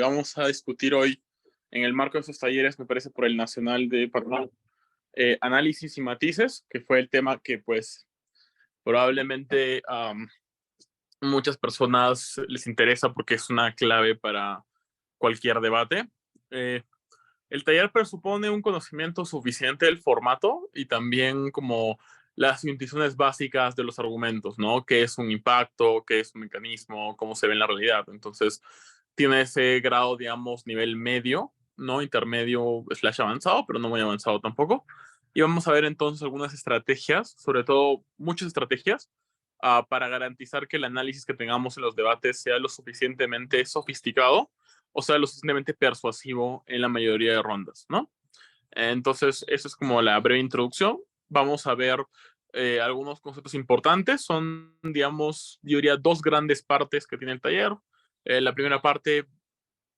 vamos a discutir hoy en el marco de estos talleres, me parece, por el Nacional de Panamá, análisis y matices, que fue el tema que pues probablemente muchas personas les interesa porque es una clave para cualquier debate. El taller presupone un conocimiento suficiente del formato y también como las intuiciones básicas de los argumentos, ¿no? ¿Qué es un impacto? ¿Qué es un mecanismo? ¿Cómo se ve en la realidad? Entonces, tiene ese grado, digamos, nivel medio, ¿no? Intermedio slash avanzado, pero no muy avanzado tampoco. Y vamos a ver entonces algunas estrategias, sobre todo muchas estrategias, para garantizar que el análisis que tengamos en los debates sea lo suficientemente sofisticado, o sea, lo suficientemente persuasivo en la mayoría de rondas, ¿no? Entonces, eso es como la breve introducción. Vamos a ver algunos conceptos importantes. Son, digamos, yo diría dos grandes partes que tiene el taller. La primera parte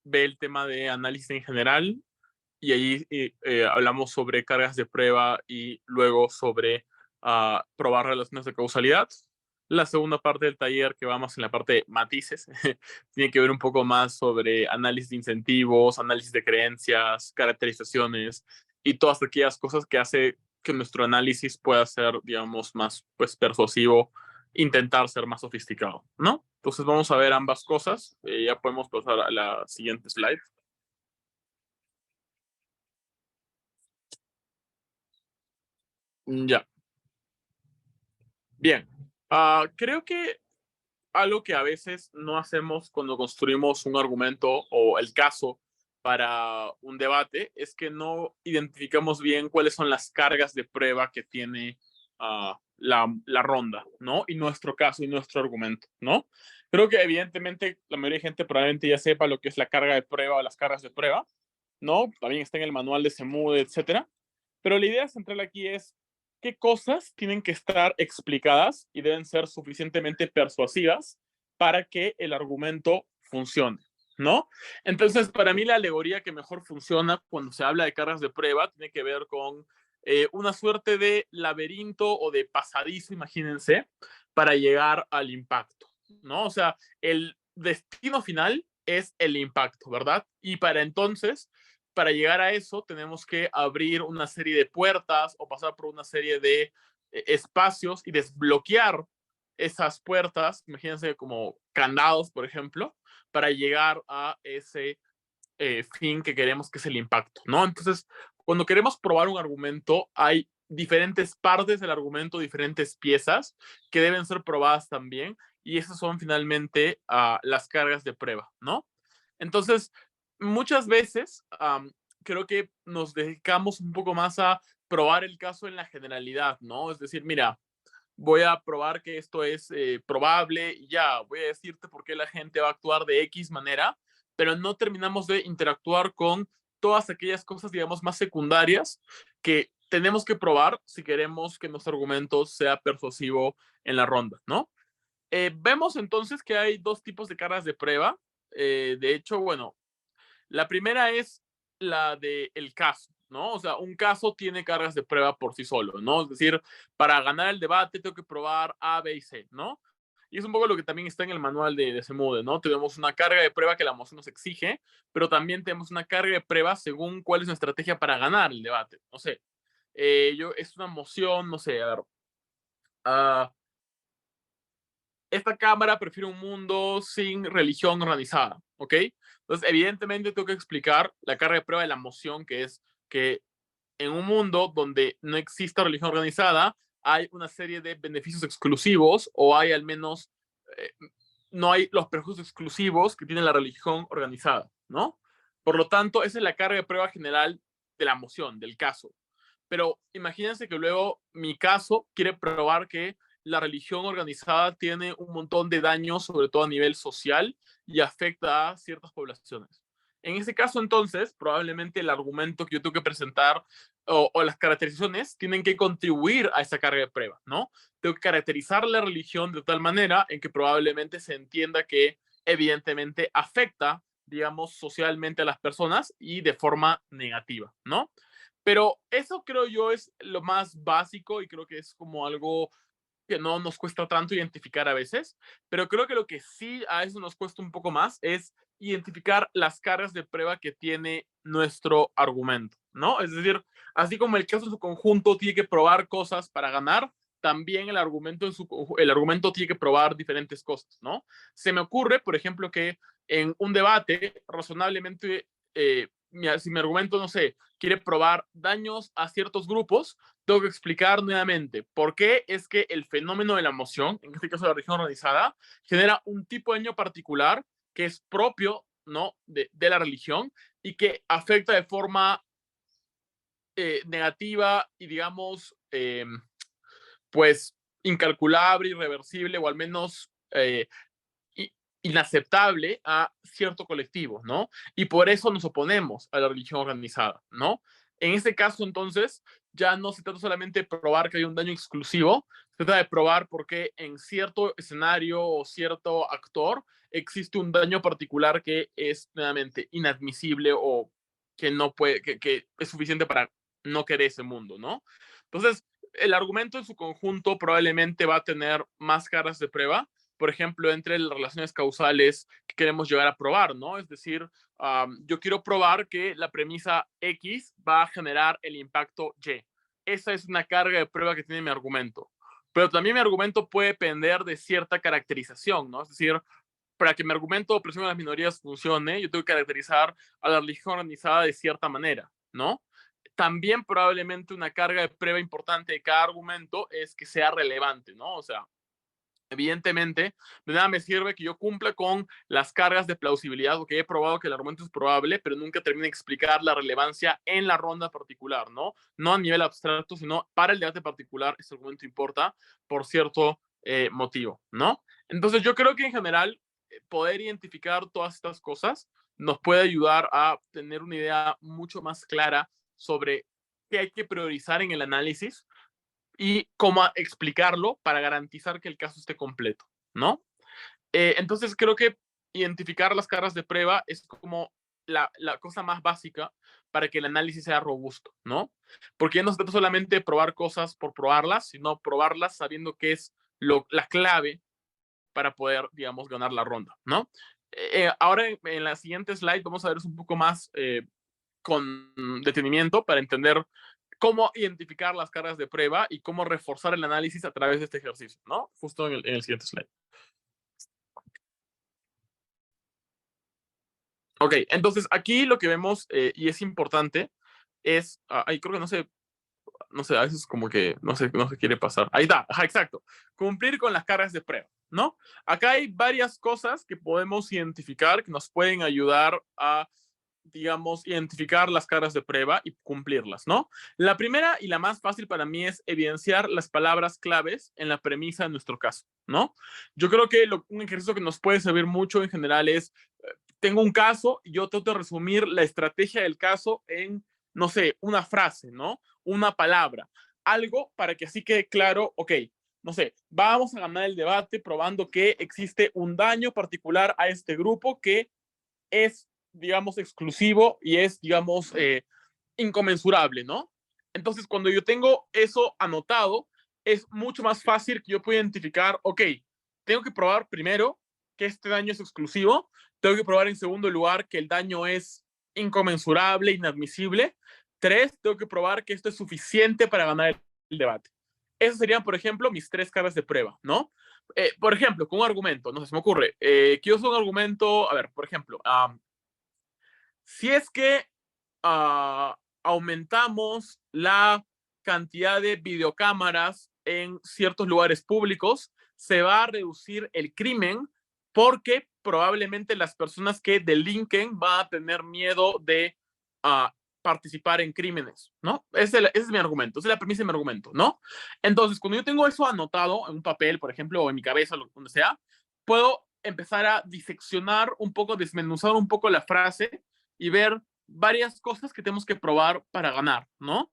ve el tema de análisis en general y ahí hablamos sobre cargas de prueba y luego sobre probar relaciones de causalidad. La segunda parte del taller, que va más en la parte de matices, tiene que ver un poco más sobre análisis de incentivos, análisis de creencias, caracterizaciones y todas aquellas cosas que hace que nuestro análisis pueda ser, digamos, más pues, persuasivo, intentar ser más sofisticado, ¿no? Entonces vamos a ver ambas cosas. Ya podemos pasar a la siguiente slide. Ya. Bien, creo que algo que a veces no hacemos cuando construimos un argumento o el caso para un debate es que no identificamos bien cuáles son las cargas de prueba que tiene la ronda, ¿no? Y nuestro caso y nuestro argumento, ¿no? Creo que evidentemente la mayoría de gente probablemente ya sepa lo que es la carga de prueba o las cargas de prueba, ¿no? También está en el manual de Semude, etcétera. Pero la idea central aquí es qué cosas tienen que estar explicadas y deben ser suficientemente persuasivas para que el argumento funcione, ¿no? Entonces, para mí la alegoría que mejor funciona cuando se habla de cargas de prueba tiene que ver con una suerte de laberinto o de pasadizo, imagínense, para llegar al impacto, ¿no? O sea, el destino final es el impacto, ¿verdad? Y para llegar a eso tenemos que abrir una serie de puertas o pasar por una serie de espacios y desbloquear esas puertas, imagínense como candados, por ejemplo, para llegar a ese fin que queremos, que es el impacto, ¿no? Entonces, cuando queremos probar un argumento, hay diferentes partes del argumento, diferentes piezas que deben ser probadas también, y esas son finalmente las cargas de prueba, ¿no? Entonces, muchas veces creo que nos dedicamos un poco más a probar el caso en la generalidad, ¿no? Es decir, mira, voy a probar que esto es probable y ya, voy a decirte por qué la gente va a actuar de X manera, pero no terminamos de interactuar con todas aquellas cosas, digamos, más secundarias que tenemos que probar si queremos que nuestro argumento sea persuasivo en la ronda, ¿no? Vemos entonces que hay dos tipos de cargas de prueba. De hecho, bueno, la primera es la del caso, ¿no? O sea, un caso tiene cargas de prueba por sí solo, ¿no? Es decir, para ganar el debate tengo que probar A, B y C, ¿no? Y es un poco lo que también está en el manual de Semude, ¿no? Tenemos una carga de prueba que la moción nos exige, pero también tenemos una carga de prueba según cuál es nuestra estrategia para ganar el debate. No sé, es una moción, no sé, a ver, uh, esta cámara prefiere un mundo sin religión organizada, ¿ok? Entonces, evidentemente tengo que explicar la carga de prueba de la moción, que es que en un mundo donde no exista religión organizada, hay una serie de beneficios exclusivos o hay al menos, eh, no hay los perjuicios exclusivos que tiene la religión organizada, ¿no? Por lo tanto, esa es la carga de prueba general de la moción, del caso. Pero imagínense que luego mi caso quiere probar que la religión organizada tiene un montón de daños, sobre todo a nivel social, y afecta a ciertas poblaciones. En ese caso, entonces, probablemente el argumento que yo tengo que presentar o las caracterizaciones tienen que contribuir a esa carga de prueba, ¿no? Tengo que caracterizar la religión de tal manera en que probablemente se entienda que evidentemente afecta, digamos, socialmente a las personas y de forma negativa, ¿no? Pero eso creo yo es lo más básico y creo que es como algo que no nos cuesta tanto identificar a veces, pero creo que lo que sí a eso nos cuesta un poco más es identificar las cargas de prueba que tiene nuestro argumento, ¿no? Es decir, así como el caso en su conjunto tiene que probar cosas para ganar, también el argumento tiene que probar diferentes cosas, ¿no? Se me ocurre, por ejemplo, que en un debate razonablemente, si mi argumento, no sé, quiere probar daños a ciertos grupos, tengo que explicar nuevamente por qué es que el fenómeno de la emoción, en este caso la religión organizada, genera un tipo de daño particular que es propio, ¿no? de la religión y que afecta de forma negativa y, digamos, pues incalculable, irreversible o al menos inaceptable a cierto colectivo, ¿no? Y por eso nos oponemos a la religión organizada, ¿no? En este caso, entonces, ya no se trata solamente de probar que hay un daño exclusivo, se trata de probar por qué en cierto escenario o cierto actor existe un daño particular que es nuevamente inadmisible o que no puede, que es suficiente para no querer ese mundo, ¿no? Entonces, el argumento en su conjunto probablemente va a tener más caras de prueba, por ejemplo, entre las relaciones causales que queremos llegar a probar, ¿no? Es decir, yo quiero probar que la premisa X va a generar el impacto Y. Esa es una carga de prueba que tiene mi argumento. Pero también mi argumento puede depender de cierta caracterización, ¿no? Es decir, para que mi argumento de opresión a las minorías funcione, yo tengo que caracterizar a la religión organizada de cierta manera, ¿no? También probablemente una carga de prueba importante de cada argumento es que sea relevante, ¿no? O sea, evidentemente, de nada me sirve que yo cumpla con las cargas de plausibilidad, porque he probado que el argumento es probable, pero nunca termine de explicar la relevancia en la ronda particular, ¿no? No a nivel abstracto, sino para el debate particular, ese argumento importa por cierto motivo, ¿no? Entonces, yo creo que en general, poder identificar todas estas cosas nos puede ayudar a tener una idea mucho más clara sobre qué hay que priorizar en el análisis y cómo explicarlo para garantizar que el caso esté completo, ¿no? Entonces creo que identificar las caras de prueba es como la cosa más básica para que el análisis sea robusto, ¿no? Porque ya no se trata solamente de probar cosas por probarlas, sino probarlas sabiendo que es la clave para poder, digamos, ganar la ronda, ¿no? Ahora en la siguiente slide vamos a ver un poco más con detenimiento para entender cómo identificar las cargas de prueba y cómo reforzar el análisis a través de este ejercicio, ¿no? Justo en el siguiente slide. Ok, entonces aquí lo que vemos, y es importante, es, ahí creo que no sé, a veces como que no se quiere pasar. Ahí está, ajá, exacto. Cumplir con las cargas de prueba, ¿no? Acá hay varias cosas que podemos identificar que nos pueden ayudar a, digamos, identificar las caras de prueba y cumplirlas, ¿no? La primera y la más fácil para mí es evidenciar las palabras claves en la premisa de nuestro caso, ¿no? Yo creo que un ejercicio que nos puede servir mucho en general es, tengo un caso y yo trato de resumir la estrategia del caso en, no sé, una frase, ¿no? Una palabra, algo para que así quede claro, ok, no sé, vamos a ganar el debate probando que existe un daño particular a este grupo que es, digamos, exclusivo y es, digamos, inconmensurable, ¿no? Entonces, cuando yo tengo eso anotado, es mucho más fácil que yo pueda identificar, ok, tengo que probar primero que este daño es exclusivo, tengo que probar en segundo lugar que el daño es inconmensurable, inadmisible. Tres, tengo que probar que esto es suficiente para ganar el debate. Esas serían, por ejemplo, mis tres caras de prueba, ¿no? Por ejemplo, con un argumento, no sé, se me ocurre, quiero usar un argumento, a ver, por ejemplo, si es que aumentamos la cantidad de videocámaras en ciertos lugares públicos, se va a reducir el crimen porque probablemente las personas que delinquen van a tener miedo de participar en crímenes, ¿no? Ese es mi argumento, esa es la premisa de mi argumento, ¿no? Entonces, cuando yo tengo eso anotado en un papel, por ejemplo, o en mi cabeza, donde sea, puedo empezar a diseccionar un poco, desmenuzar un poco la frase y ver varias cosas que tenemos que probar para ganar, ¿no?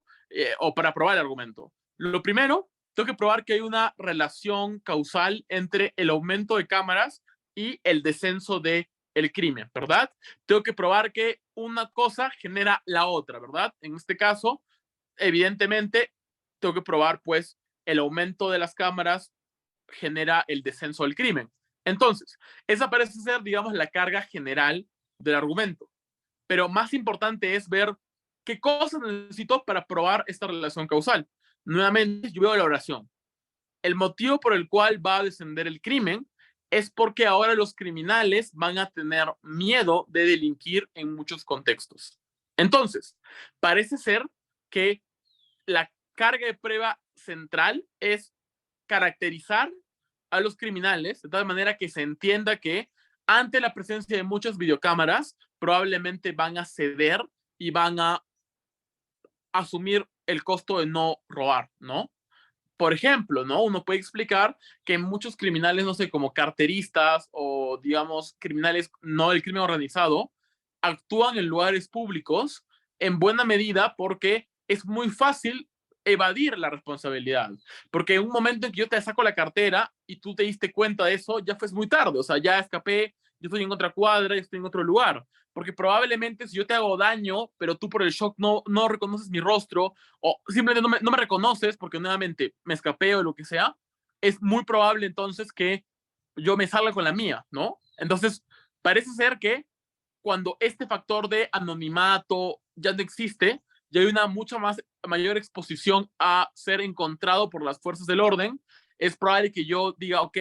O para probar el argumento. Lo primero, tengo que probar que hay una relación causal entre el aumento de cámaras y el descenso de el crimen, ¿verdad? Tengo que probar que una cosa genera la otra, ¿verdad? En este caso, evidentemente, tengo que probar, pues, el aumento de las cámaras genera el descenso del crimen. Entonces, esa parece ser, digamos, la carga general del argumento. Pero más importante es ver qué cosas necesito para probar esta relación causal. Nuevamente, yo veo la oración. El motivo por el cual va a descender el crimen es porque ahora los criminales van a tener miedo de delinquir en muchos contextos. Entonces, parece ser que la carga de prueba central es caracterizar a los criminales de tal manera que se entienda que ante la presencia de muchas videocámaras probablemente van a ceder y van a asumir el costo de no robar, ¿no? Por ejemplo, ¿no? Uno puede explicar que muchos criminales, no sé, como carteristas o, digamos, criminales no del crimen organizado, actúan en lugares públicos en buena medida porque es muy fácil evadir la responsabilidad. Porque en un momento en que yo te saco la cartera y tú te diste cuenta de eso, ya fue muy tarde. O sea, ya escapé, yo estoy en otra cuadra, yo estoy en otro lugar. Porque probablemente si yo te hago daño, pero tú por el shock no reconoces mi rostro, o simplemente no me reconoces porque nuevamente me escapé o lo que sea, es muy probable entonces que yo me salga con la mía, ¿no? Entonces, parece ser que cuando este factor de anonimato ya no existe, ya hay una mucha más mayor exposición a ser encontrado por las fuerzas del orden, es probable que yo diga, ok,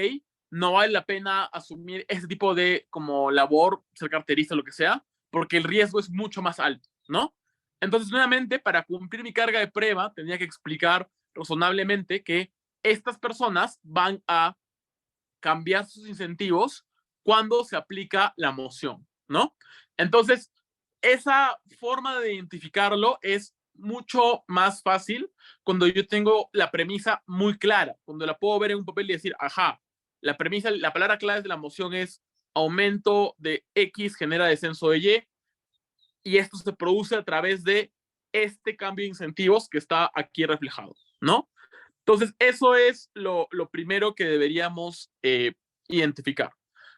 no vale la pena asumir ese tipo de como labor, ser carterista, lo que sea, porque el riesgo es mucho más alto, ¿no? Entonces, nuevamente, para cumplir mi carga de prueba, tenía que explicar razonablemente que estas personas van a cambiar sus incentivos cuando se aplica la moción, ¿no? Entonces, esa forma de identificarlo es mucho más fácil cuando yo tengo la premisa muy clara, cuando la puedo ver en un papel y decir, ajá, la premisa, la palabra clave de la moción es aumento de X genera descenso de y esto se produce a través de este cambio de incentivos que está aquí reflejado, ¿no? Entonces, eso es lo primero que deberíamos identificar,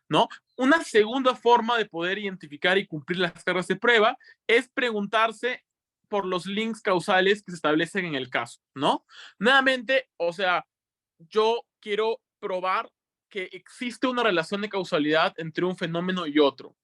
¿no? Una segunda forma de poder identificar y cumplir las cargas de prueba es preguntarse por los links causales que se establecen en el caso, ¿no? Nuevamente, o sea, yo quiero probar que existe una relación de causalidad entre un fenómeno y otro.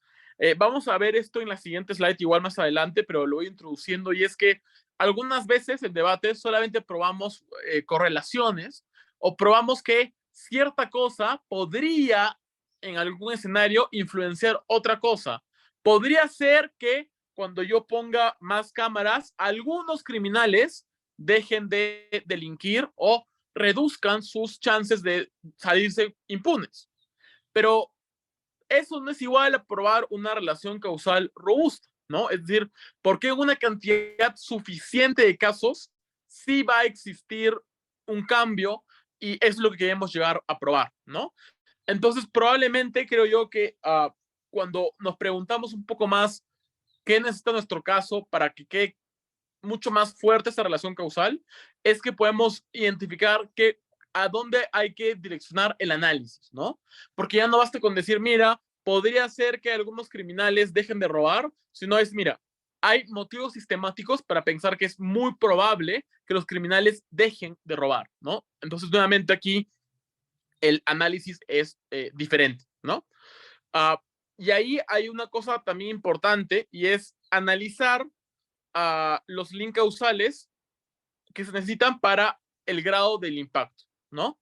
Vamos a ver esto en la siguiente slide, igual más adelante, pero lo voy introduciendo y es que algunas veces en debate solamente probamos correlaciones o probamos que cierta cosa podría en algún escenario influenciar otra cosa. Podría ser que cuando yo ponga más cámaras, algunos criminales dejen de delinquir o reduzcan sus chances de salirse impunes. Pero eso no es igual a probar una relación causal robusta, ¿no? Es decir, ¿por qué una cantidad suficiente de casos sí va a existir un cambio y es lo que queremos llegar a probar, ¿no? Entonces, probablemente creo yo que cuando nos preguntamos un poco más qué necesita nuestro caso para que quede mucho más fuerte esta relación causal, es que podemos identificar que a dónde hay que direccionar el análisis, ¿no? Porque ya no basta con decir, mira, podría ser que algunos criminales dejen de robar, sino es, mira, hay motivos sistemáticos para pensar que es muy probable que los criminales dejen de robar, ¿no? Entonces, nuevamente aquí el análisis es diferente, ¿no? Uh, y ahí hay una cosa también importante y es analizar los links causales que se necesitan para el grado del impacto, ¿no?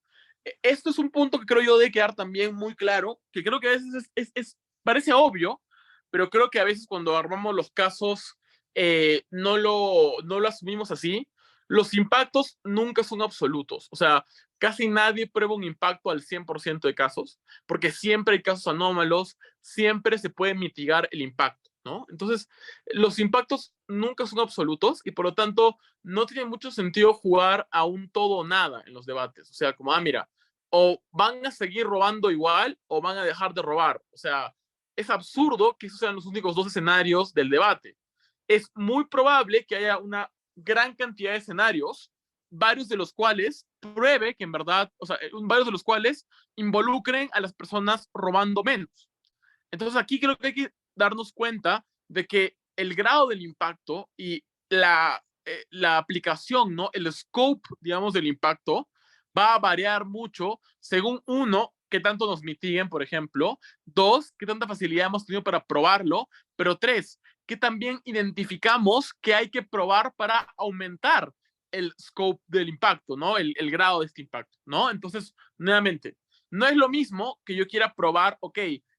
Esto es un punto que creo yo debe quedar también muy claro, que creo que a veces parece obvio, pero creo que a veces cuando armamos los casos no lo asumimos así. Los impactos nunca son absolutos, o sea, casi nadie prueba un impacto al 100% de casos, porque siempre hay casos anómalos, siempre se puede mitigar el impacto, ¿no? Entonces, los impactos nunca son absolutos y por lo tanto no tiene mucho sentido jugar a un todo o nada en los debates. O sea, como, mira, o van a seguir robando igual o van a dejar de robar. O sea, es absurdo que esos sean los únicos dos escenarios del debate. Es muy probable que haya una gran cantidad de escenarios, varios de los cuales pruebe que en verdad, o sea, varios de los cuales involucren a las personas robando menos. Entonces aquí creo que hay que darnos cuenta de que el grado del impacto y la aplicación, ¿no? El scope, digamos, del impacto va a variar mucho según uno, qué tanto nos mitiguen, por ejemplo, dos, qué tanta facilidad hemos tenido para probarlo, Pero tres, que también identificamos que hay que probar para aumentar el scope del impacto, ¿no? El grado de este impacto, ¿no? Entonces, nuevamente, no es lo mismo que yo quiera probar, ok,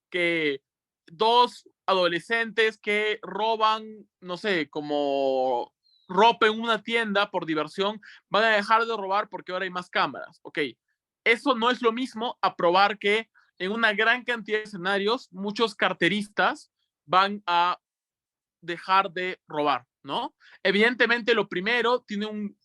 que dos adolescentes que roban, no sé, como ropa en una tienda por diversión, van a dejar de robar porque ahora hay más cámaras. Ok, eso no es lo mismo a probar que en una gran cantidad de escenarios muchos carteristas van a dejar de robar, ¿no? Evidentemente, lo primero tiene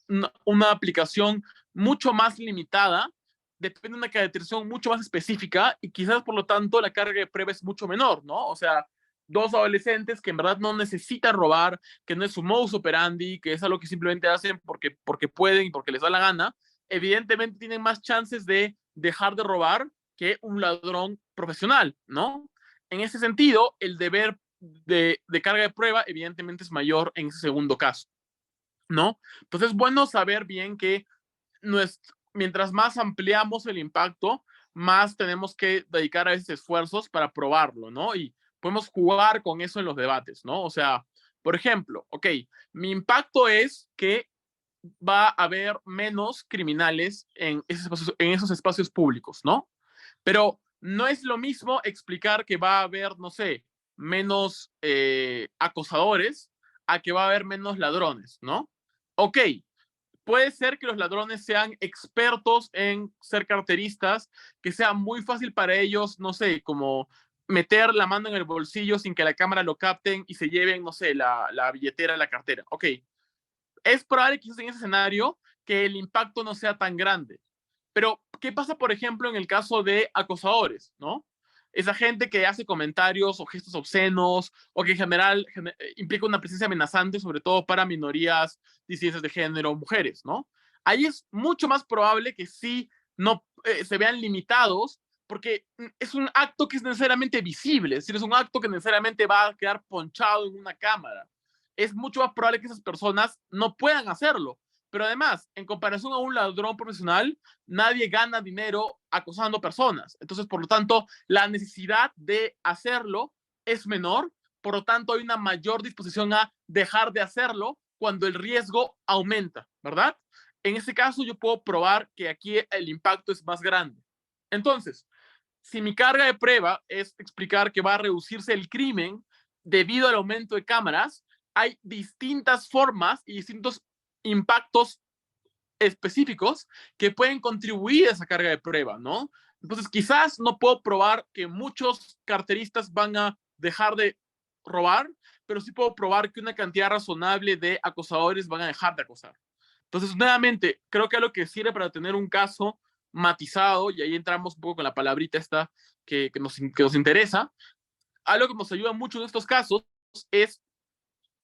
una aplicación mucho más limitada, depende de una caracterización mucho más específica y quizás, por lo tanto, la carga de prueba es mucho menor, ¿no? O sea, dos adolescentes que en verdad no necesitan robar, que no es su modus operandi, que es algo que simplemente hacen porque pueden y porque les da la gana, evidentemente tienen más chances de dejar de robar que un ladrón profesional, ¿no? En ese sentido, el deber de carga de prueba evidentemente es mayor en ese segundo caso, ¿no? Entonces es bueno saber bien que mientras más ampliamos el impacto, más tenemos que dedicar a esos esfuerzos para probarlo, ¿no? Y podemos jugar con eso en los debates, ¿no? O sea, por ejemplo, ok, mi impacto es que va a haber menos criminales en esos espacios públicos, ¿no? Pero no es lo mismo explicar que va a haber, no sé, menos acosadores a que va a haber menos ladrones, ¿no? Ok, puede ser que los ladrones sean expertos en ser carteristas, que sea muy fácil para ellos, no sé, como meter la mano en el bolsillo sin que la cámara lo capten y se lleven, no sé, la billetera, la cartera. Ok, es probable que en ese escenario que el impacto no sea tan grande. Pero, ¿qué pasa, por ejemplo, en el caso de acosadores, ¿no? Esa gente que hace comentarios o gestos obscenos o que en general implica una presencia amenazante, sobre todo para minorías, disidencias de género, mujeres, ¿no? Ahí es mucho más probable que sí no se vean limitados porque es un acto que es necesariamente visible, es decir, es un acto que necesariamente va a quedar ponchado en una cámara. Es mucho más probable que esas personas no puedan hacerlo. Pero además, en comparación a un ladrón profesional, nadie gana dinero acosando personas. Entonces, por lo tanto, la necesidad de hacerlo es menor. Por lo tanto, hay una mayor disposición a dejar de hacerlo cuando el riesgo aumenta, ¿verdad? En ese caso, yo puedo probar que aquí el impacto es más grande. Entonces, si mi carga de prueba es explicar que va a reducirse el crimen debido al aumento de cámaras, hay distintas formas y distintos impactos específicos que pueden contribuir a esa carga de prueba, ¿no? Entonces, quizás no puedo probar que muchos carteristas van a dejar de robar, pero sí puedo probar que una cantidad razonable de acosadores van a dejar de acosar. Entonces, nuevamente, creo que a lo que sirve para tener un caso matizado, y ahí entramos un poco con la palabrita esta que nos interesa, algo que nos ayuda mucho en estos casos es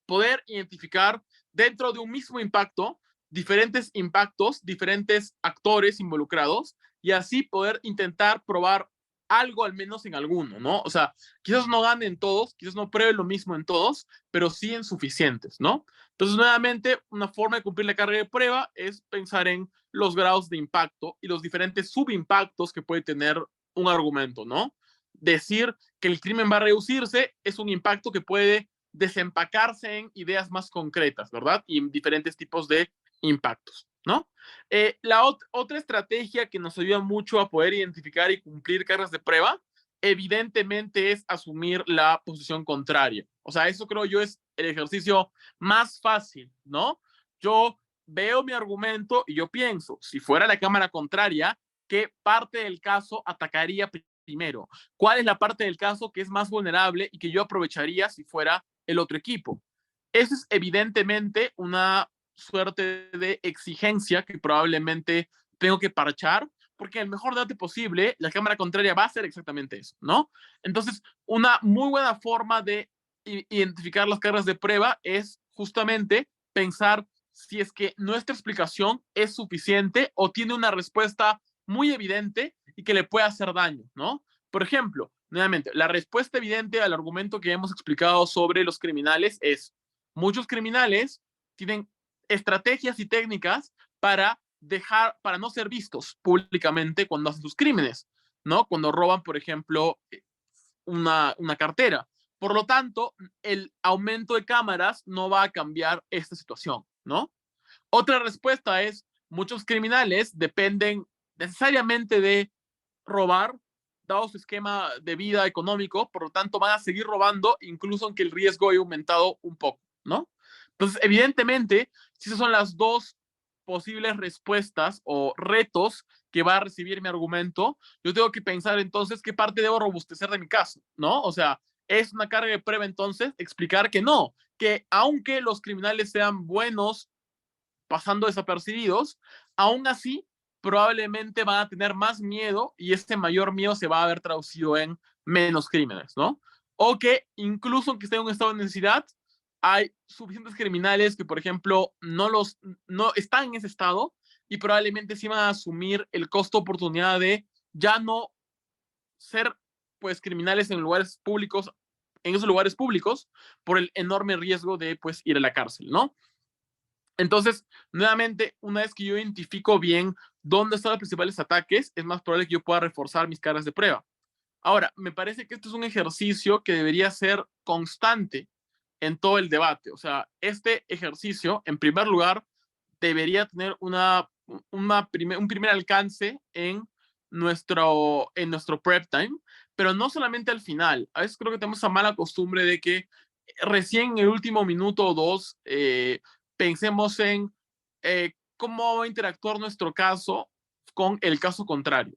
poder identificar dentro de un mismo impacto diferentes impactos, diferentes actores involucrados y así poder intentar probar algo al menos en alguno, ¿no? O sea, quizás no ganen todos, quizás no prueben lo mismo en todos, pero sí en suficientes, ¿no? Entonces, nuevamente, una forma de cumplir la carga de prueba es pensar en los grados de impacto y los diferentes subimpactos que puede tener un argumento, ¿no? Decir que el crimen va a reducirse es un impacto que puede desempacarse en ideas más concretas, ¿verdad? Y en diferentes tipos de impactos, ¿no? Otra estrategia que nos ayuda mucho a poder identificar y cumplir cargas de prueba, evidentemente es asumir la posición contraria. O sea, eso creo yo es el ejercicio más fácil, ¿no? Yo veo mi argumento y yo pienso, si fuera la cámara contraria, ¿qué parte del caso atacaría primero? ¿Cuál es la parte del caso que es más vulnerable y que yo aprovecharía si fuera el otro equipo? Eso es evidentemente una suerte de exigencia que probablemente tengo que parchar, porque el mejor debate posible, la cámara contraria va a hacer exactamente eso, ¿no? Entonces, una muy buena forma de identificar las cargas de prueba es justamente pensar si es que nuestra explicación es suficiente o tiene una respuesta muy evidente y que le puede hacer daño, ¿no? Por ejemplo, nuevamente, la respuesta evidente al argumento que hemos explicado sobre los criminales es muchos criminales tienen estrategias y técnicas para no ser vistos públicamente cuando hacen sus crímenes, ¿no? Cuando roban, por ejemplo, una cartera. Por lo tanto, el aumento de cámaras no va a cambiar esta situación, ¿no? Otra respuesta es, muchos criminales dependen necesariamente de robar, dado su esquema de vida económico, por lo tanto van a seguir robando, incluso aunque el riesgo haya aumentado un poco, ¿no? Entonces, evidentemente, si esas son las dos posibles respuestas o retos que va a recibir mi argumento, yo tengo que pensar entonces qué parte debo robustecer de mi caso, ¿no? O sea, es una carga de prueba entonces explicar que no, que aunque los criminales sean buenos pasando desapercibidos, aún así probablemente van a tener más miedo y este mayor miedo se va a ver traducido en menos crímenes, ¿no? O que incluso aunque esté en un estado de necesidad, hay suficientes criminales que, por ejemplo, no están en ese estado y probablemente sí van a asumir el costo oportunidad de ya no ser pues criminales en lugares públicos, en esos lugares públicos, por el enorme riesgo de pues ir a la cárcel, ¿no? Entonces, nuevamente, una vez que yo identifico bien dónde están los principales ataques, es más probable que yo pueda reforzar mis cargas de prueba. Ahora, me parece que esto es un ejercicio que debería ser constante en todo el debate. O sea, este ejercicio, en primer lugar, debería tener un primer alcance en nuestro prep time, pero no solamente al final. A veces creo que tenemos esa mala costumbre de que recién en el último minuto o dos pensemos en cómo va a interactuar nuestro caso con el caso contrario.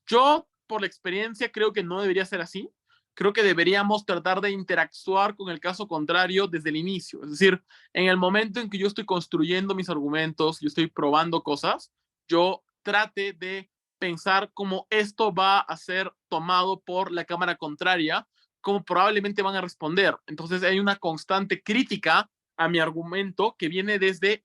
Yo, por la experiencia, creo que no debería ser así. Creo que deberíamos tratar de interactuar con el caso contrario desde el inicio. Es decir, en el momento en que yo estoy construyendo mis argumentos, yo estoy probando cosas, yo trate de pensar cómo esto va a ser tomado por la cámara contraria, cómo probablemente van a responder. Entonces hay una constante crítica a mi argumento que viene desde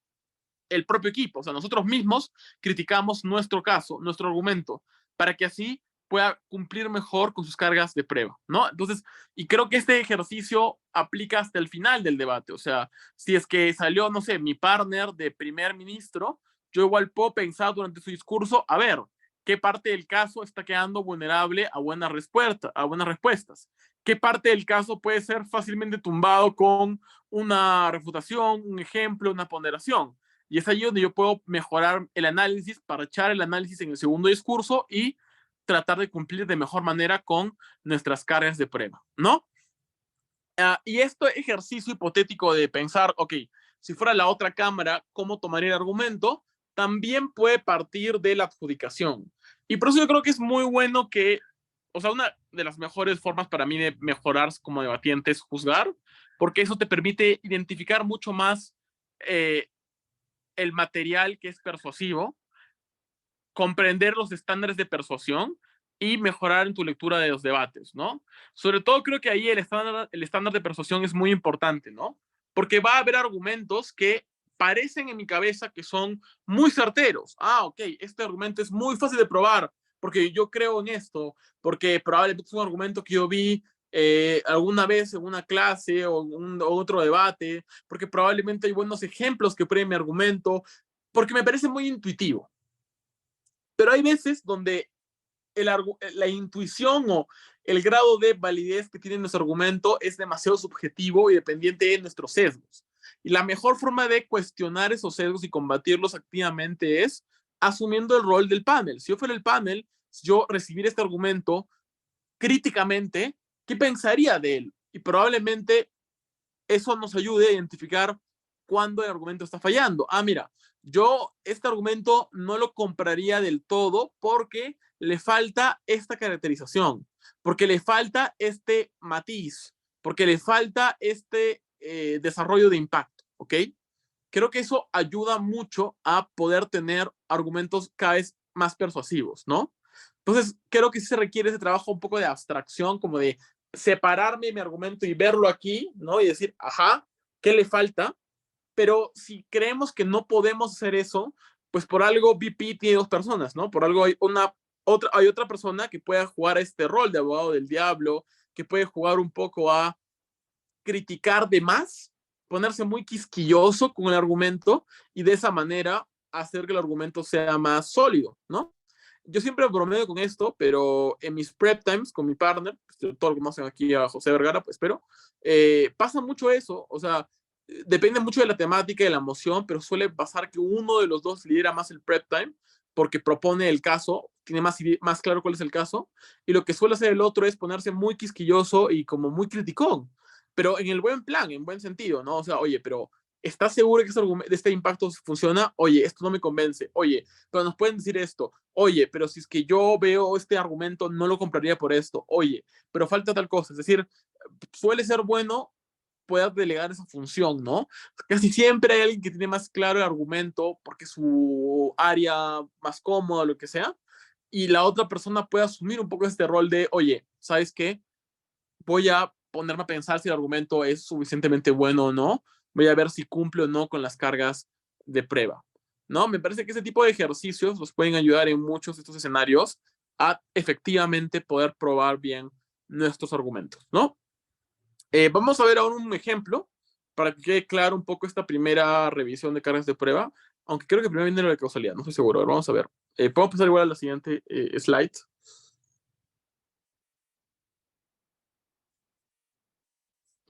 el propio equipo. O sea, nosotros mismos criticamos nuestro caso, nuestro argumento, para que así pueda cumplir mejor con sus cargas de prueba, ¿no? Entonces, y creo que este ejercicio aplica hasta el final del debate. O sea, si es que salió, no sé, mi partner de primer ministro, yo igual puedo pensar durante su discurso, a ver, qué parte del caso está quedando vulnerable a buenas respuestas, qué parte del caso puede ser fácilmente tumbado con una refutación, un ejemplo, una ponderación. Y es ahí donde yo puedo mejorar el análisis, parchar el análisis en el segundo discurso y tratar de cumplir de mejor manera con nuestras cargas de prueba, ¿no? Y este ejercicio hipotético de pensar, ok, si fuera la otra cámara, ¿cómo tomaría el argumento? También puede partir de la adjudicación. Y por eso yo creo que es muy bueno que, o sea, una de las mejores formas para mí de mejorar como debatiente es juzgar, porque eso te permite identificar mucho más eh, el material que es persuasivo, comprender los estándares de persuasión y mejorar en tu lectura de los debates, ¿no? Sobre todo creo que ahí el estándar de persuasión es muy importante, ¿no? Porque va a haber argumentos que parecen en mi cabeza que son muy certeros. Ah, ok, este argumento es muy fácil de probar porque yo creo en esto, porque probablemente es un argumento que yo vi alguna vez en una clase o otro debate, porque probablemente hay buenos ejemplos que prueben mi argumento, porque me parece muy intuitivo. Pero hay veces donde la intuición o el grado de validez que tiene nuestro argumento es demasiado subjetivo y dependiente de nuestros sesgos. Y la mejor forma de cuestionar esos sesgos y combatirlos activamente es asumiendo el rol del panel. Si yo fuera el panel, si yo recibir este argumento críticamente, ¿qué pensaría de él? Y probablemente eso nos ayude a identificar cuándo el argumento está fallando. Ah, mira, yo este argumento no lo compraría del todo porque le falta esta caracterización, porque le falta este matiz, porque le falta este desarrollo de impacto, ¿ok? Creo que eso ayuda mucho a poder tener argumentos cada vez más persuasivos, ¿no? Entonces, creo que sí se requiere ese trabajo un poco de abstracción, como de separarme mi argumento y verlo aquí, ¿no? Y decir, ajá, ¿qué le falta? Pero si creemos que no podemos hacer eso, pues por algo BP tiene dos personas, ¿no? Por algo hay otra persona que pueda jugar este rol de abogado del diablo, que puede jugar un poco a criticar de más, ponerse muy quisquilloso con el argumento y de esa manera hacer que el argumento sea más sólido, ¿no? yo siempre bromeo con esto, pero en mis prep times con mi partner, pues, todo lo que conocen aquí a José Vergara, pues espero, pasa mucho eso, o sea, depende mucho de la temática y de la emoción, pero suele pasar que uno de los dos lidera más el prep time porque propone el caso, tiene más claro cuál es el caso, y lo que suele hacer el otro es ponerse muy quisquilloso y como muy criticón, pero en el buen plan, en buen sentido, ¿no? O sea, oye, pero ¿estás seguro que este impacto funciona? Oye, esto no me convence. Oye, pero nos pueden decir esto. Oye, pero si es que yo veo este argumento, no lo compraría por esto. Oye, pero falta tal cosa. Es decir, suele ser bueno poder delegar esa función, ¿no? Casi siempre hay alguien que tiene más claro el argumento porque es su área más cómoda, lo que sea, y la otra persona puede asumir un poco este rol de, oye, ¿sabes qué? Voy a ponerme a pensar si el argumento es suficientemente bueno o no, voy a ver si cumple o no con las cargas de prueba, ¿no? Me parece que ese tipo de ejercicios nos pueden ayudar en muchos de estos escenarios a efectivamente poder probar bien nuestros argumentos, ¿no? Vamos a ver ahora un ejemplo para que quede claro un poco esta primera revisión de cargas de prueba, aunque creo que primero viene lo de causalidad, no estoy seguro. A ver, vamos a ver. Podemos pasar igual a la siguiente slide.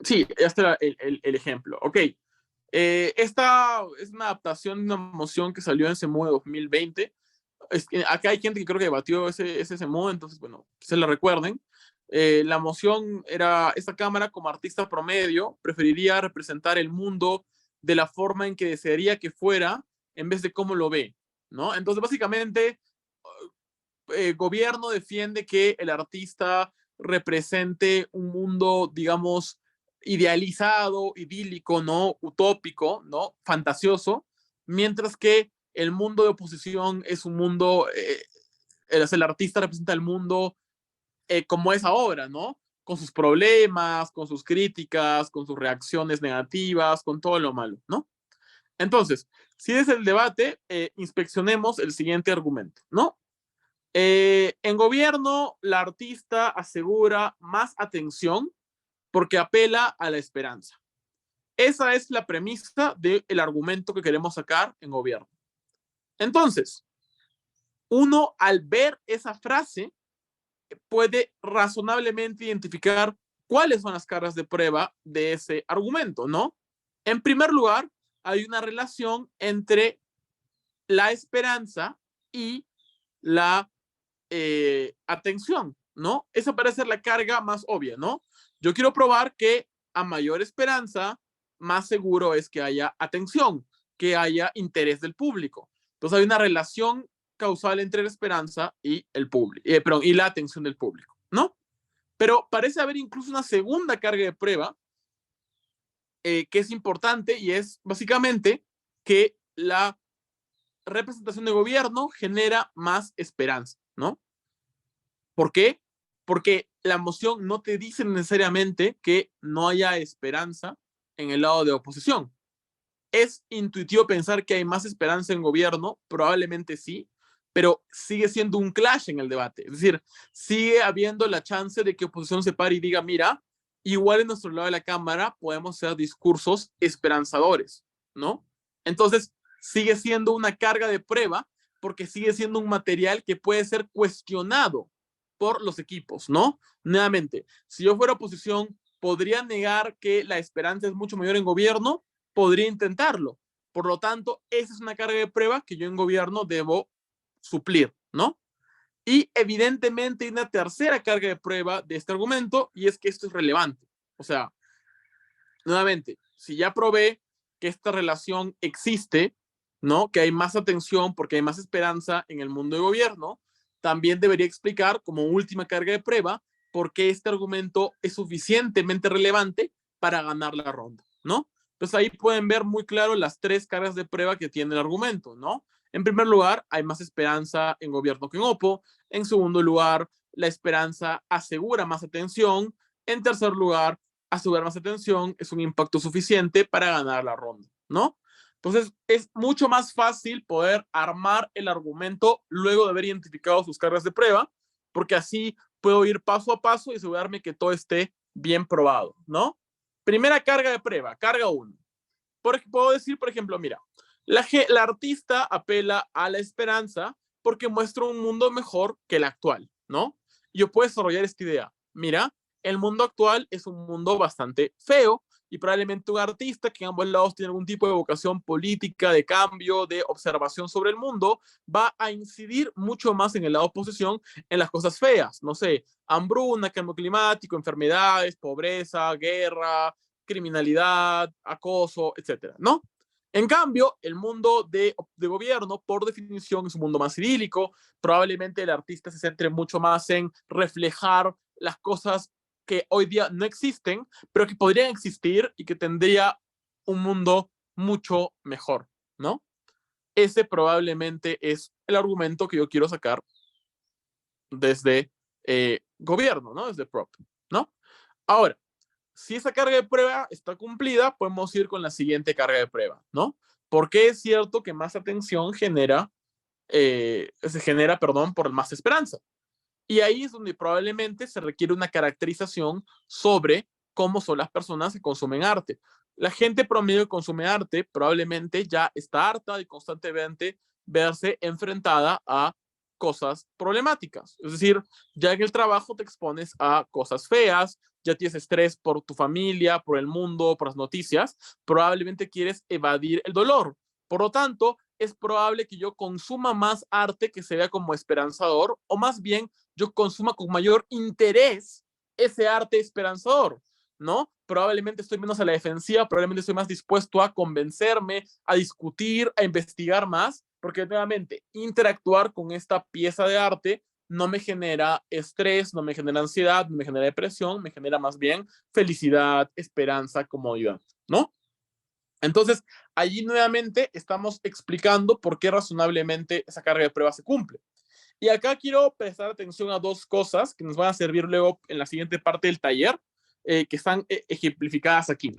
Sí, este era el ejemplo. Ok. Esta es una adaptación de una moción que salió en CEMU de 2020. Acá hay gente que creo que debatió ese CEMU, entonces, bueno, se la recuerden. La moción era, esta Cámara como artista promedio preferiría representar el mundo de la forma en que desearía que fuera en vez de cómo lo ve, ¿no? Entonces, básicamente, gobierno defiende que el artista represente un mundo, digamos, idealizado, idílico, ¿no? Utópico, ¿no? Fantasioso, mientras que el mundo de oposición es un mundo, el artista representa el mundo como es ahora, ¿no? Con sus problemas, con sus críticas, con sus reacciones negativas, con todo lo malo, ¿no? Entonces, si es el debate, inspeccionemos el siguiente argumento, ¿no? En gobierno, la artista asegura más atención porque apela a la esperanza. Esa es la premisa del argumento que queremos sacar en gobierno. Entonces, uno al ver esa frase puede razonablemente identificar cuáles son las caras de prueba de ese argumento, ¿no? En primer lugar, hay una relación entre la esperanza y la atención, ¿no? Esa parece ser la carga más obvia, ¿no? Yo quiero probar que a mayor esperanza, más seguro es que haya atención, que haya interés del público. Entonces hay una relación causal entre la esperanza y el público, perdón, y la atención del público, ¿no? Pero parece haber incluso una segunda carga de prueba que es importante y es básicamente que la representación de gobierno genera más esperanza, ¿no? ¿Por qué? Porque la moción no te dice necesariamente que no haya esperanza en el lado de oposición. Es intuitivo pensar que hay más esperanza en gobierno, probablemente sí, pero sigue siendo un clash en el debate. Es decir, sigue habiendo la chance de que oposición se pare y diga, mira, igual en nuestro lado de la Cámara podemos hacer discursos esperanzadores, ¿no? Entonces, sigue siendo una carga de prueba porque sigue siendo un material que puede ser cuestionado por los equipos, ¿no? Nuevamente, si yo fuera oposición, ¿podría negar que la esperanza es mucho mayor en gobierno? Podría intentarlo. Por lo tanto, esa es una carga de prueba que yo en gobierno debo suplir, ¿no? Y evidentemente hay una tercera carga de prueba de este argumento y es que esto es relevante. O sea, nuevamente, si ya probé que esta relación existe, ¿no? Que hay más atención porque hay más esperanza en el mundo de gobierno, también debería explicar como última carga de prueba por qué este argumento es suficientemente relevante para ganar la ronda, ¿no? Entonces ahí pueden ver muy claro las tres cargas de prueba que tiene el argumento, ¿no? En primer lugar, hay más esperanza en gobierno que en Oppo. En segundo lugar, la esperanza asegura más atención. En tercer lugar, asegurar más atención es un impacto suficiente para ganar la ronda, ¿no? Entonces, es mucho más fácil poder armar el argumento luego de haber identificado sus cargas de prueba, porque así puedo ir paso a paso y asegurarme que todo esté bien probado, ¿no? Primera carga de prueba, carga 1. Puedo decir, por ejemplo, mira, la artista apela a la esperanza porque muestra un mundo mejor que el actual, ¿no? Yo puedo desarrollar esta idea. Mira, el mundo actual es un mundo bastante feo y probablemente un artista que en ambos lados tiene algún tipo de vocación política, de cambio, de observación sobre el mundo, va a incidir mucho más en el lado oposición en las cosas feas, no sé, hambruna, cambio climático, enfermedades, pobreza, guerra, criminalidad, acoso, etcétera, ¿no? En cambio, el mundo de gobierno, por definición, es un mundo más idílico. Probablemente el artista se centre mucho más en reflejar las cosas que hoy día no existen, pero que podrían existir y que tendría un mundo mucho mejor, ¿no? Ese probablemente es el argumento que yo quiero sacar desde gobierno, ¿no? Desde prop, ¿no? Ahora, si esa carga de prueba está cumplida, podemos ir con la siguiente carga de prueba, ¿no? Porque es cierto que más atención se genera, perdón, por más esperanza. Y ahí es donde probablemente se requiere una caracterización sobre cómo son las personas que consumen arte. La gente promedio que consume arte probablemente ya está harta de constantemente verse enfrentada a cosas problemáticas. Es decir, ya en el trabajo te expones a cosas feas, ya tienes estrés por tu familia, por el mundo, por las noticias, probablemente quieres evadir el dolor. Por lo tanto, es probable que yo consuma más arte que se vea como esperanzador, o más bien yo consuma con mayor interés ese arte esperanzador, ¿no? Probablemente estoy menos a la defensiva, probablemente estoy más dispuesto a convencerme, a discutir, a investigar más, porque nuevamente interactuar con esta pieza de arte no me genera estrés, no me genera ansiedad, no me genera depresión, me genera más bien felicidad, esperanza, comodidad, ¿no? Entonces, allí nuevamente estamos explicando por qué razonablemente esa carga de prueba se cumple. Y acá quiero prestar atención a dos cosas que nos van a servir luego en la siguiente parte del taller, que están ejemplificadas aquí.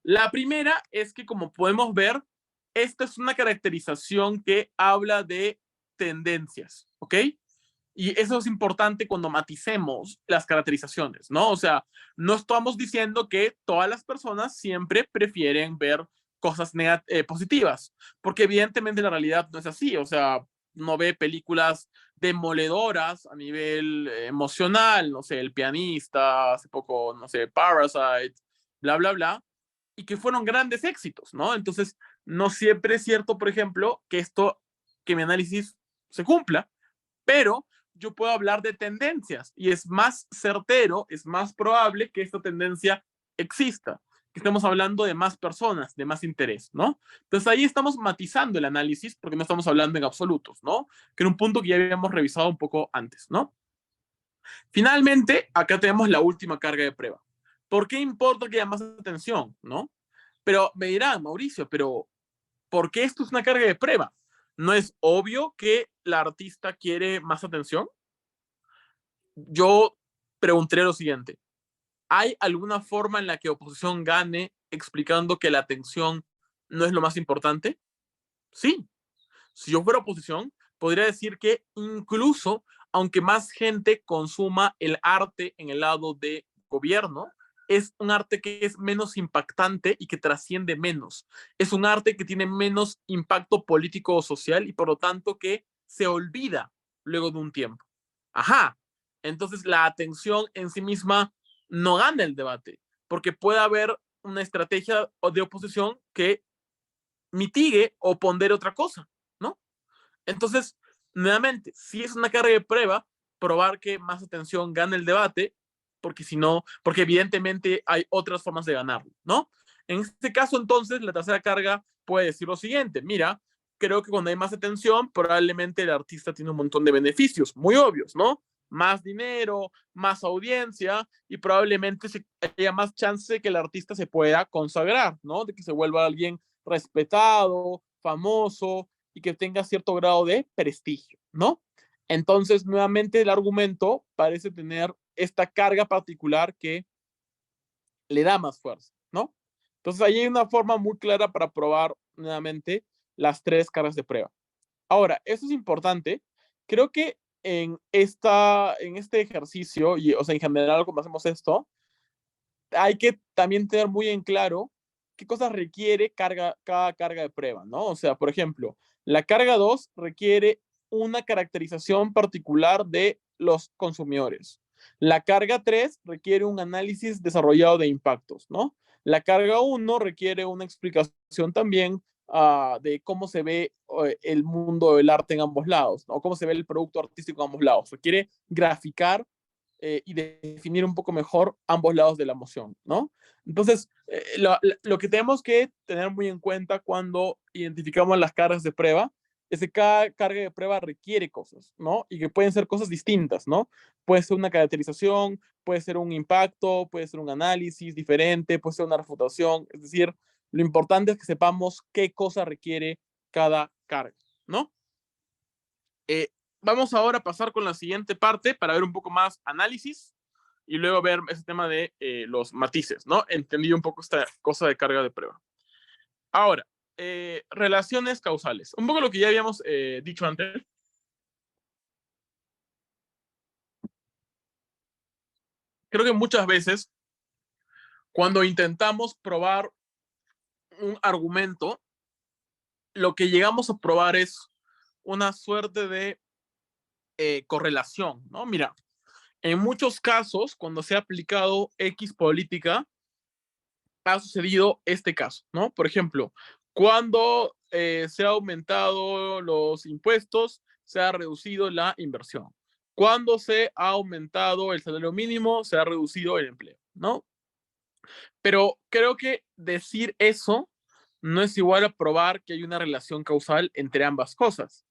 La primera es que, como podemos ver, esta es una caracterización que habla de tendencias, ¿ok? Y eso es importante cuando maticemos las caracterizaciones, ¿no? O sea, no estamos diciendo que todas las personas siempre prefieren ver cosas positivas, porque evidentemente la realidad no es así, o sea, no ve películas demoledoras a nivel emocional, no sé, El Pianista, hace poco, no sé, Parasite, bla, bla, bla, y que fueron grandes éxitos, ¿no? Entonces, no siempre es cierto, por ejemplo, que mi análisis se cumpla, pero yo puedo hablar de tendencias y es más certero, es más probable que esta tendencia exista, que estemos hablando de más personas, de más interés, ¿no? Entonces ahí estamos matizando el análisis porque no estamos hablando en absolutos, ¿no? Que era un punto que ya habíamos revisado un poco antes, ¿no? Finalmente, acá tenemos la última carga de prueba. ¿Por qué importa que haya más atención, no? Pero me dirán, Mauricio, pero ¿por qué esto es una carga de prueba? ¿No es obvio que la artista quiere más atención? Yo pregunté lo siguiente, ¿hay alguna forma en la que oposición gane explicando que la atención no es lo más importante? Sí. Si yo fuera oposición, podría decir que incluso aunque más gente consuma el arte en el lado de gobierno, es un arte que es menos impactante y que trasciende menos. Es un arte que tiene menos impacto político o social y por lo tanto que se olvida luego de un tiempo. Ajá. Entonces la atención en sí misma no gana el debate, porque puede haber una estrategia de oposición que mitigue o pondere otra cosa, ¿no? Entonces, nuevamente, si es una carga de prueba, probar que más atención gana el debate, porque si no, porque evidentemente hay otras formas de ganarlo, ¿no? En este caso, entonces, la tercera carga puede decir lo siguiente, mira, creo que cuando hay más atención, probablemente el artista tiene un montón de beneficios muy obvios, ¿no? Más dinero, más audiencia y probablemente haya más chance de que el artista se pueda consagrar, ¿no? De que se vuelva alguien respetado, famoso, y que tenga cierto grado de prestigio, ¿no? Entonces, nuevamente, el argumento parece tener esta carga particular que le da más fuerza, ¿no? Entonces, ahí hay una forma muy clara para probar nuevamente las tres cargas de prueba. Ahora, eso es importante. Creo que en este ejercicio, y, o sea, en general, cuando hacemos esto, hay que también tener muy en claro qué cosas requiere cada carga de prueba, ¿no? O sea, por ejemplo, la carga 2 requiere una caracterización particular de los consumidores. La carga 3 requiere un análisis desarrollado de impactos, ¿no? La carga 1 requiere una explicación también de cómo se ve el mundo del arte en ambos lados, ¿no? Cómo se ve el producto artístico en ambos lados. Requiere graficar y definir un poco mejor ambos lados de la emoción, ¿no? Entonces, lo que tenemos que tener muy en cuenta cuando identificamos las cargas de prueba es que cada carga de prueba requiere cosas, ¿no? Y que pueden ser cosas distintas, ¿no? Puede ser una caracterización, puede ser un impacto, puede ser un análisis diferente, puede ser una refutación. Es decir, lo importante es que sepamos qué cosa requiere cada carga, ¿no? Eh, Vamos ahora a pasar con la siguiente parte para ver un poco más análisis y luego ver ese tema de los matices, ¿no? Entendí un poco esta cosa de carga de prueba. Ahora, relaciones causales. Un poco lo que ya habíamos dicho antes. Creo que muchas veces cuando intentamos probar un argumento, lo que llegamos a probar es una suerte de correlación, ¿no? Mira, en muchos casos, cuando se ha aplicado X política, ha sucedido este caso, ¿no? Por ejemplo, cuando se ha aumentado los impuestos, se ha reducido la inversión. Cuando se ha aumentado el salario mínimo, se ha reducido el empleo, ¿no? Pero creo que decir eso no es igual a probar que hay una relación causal entre ambas cosas.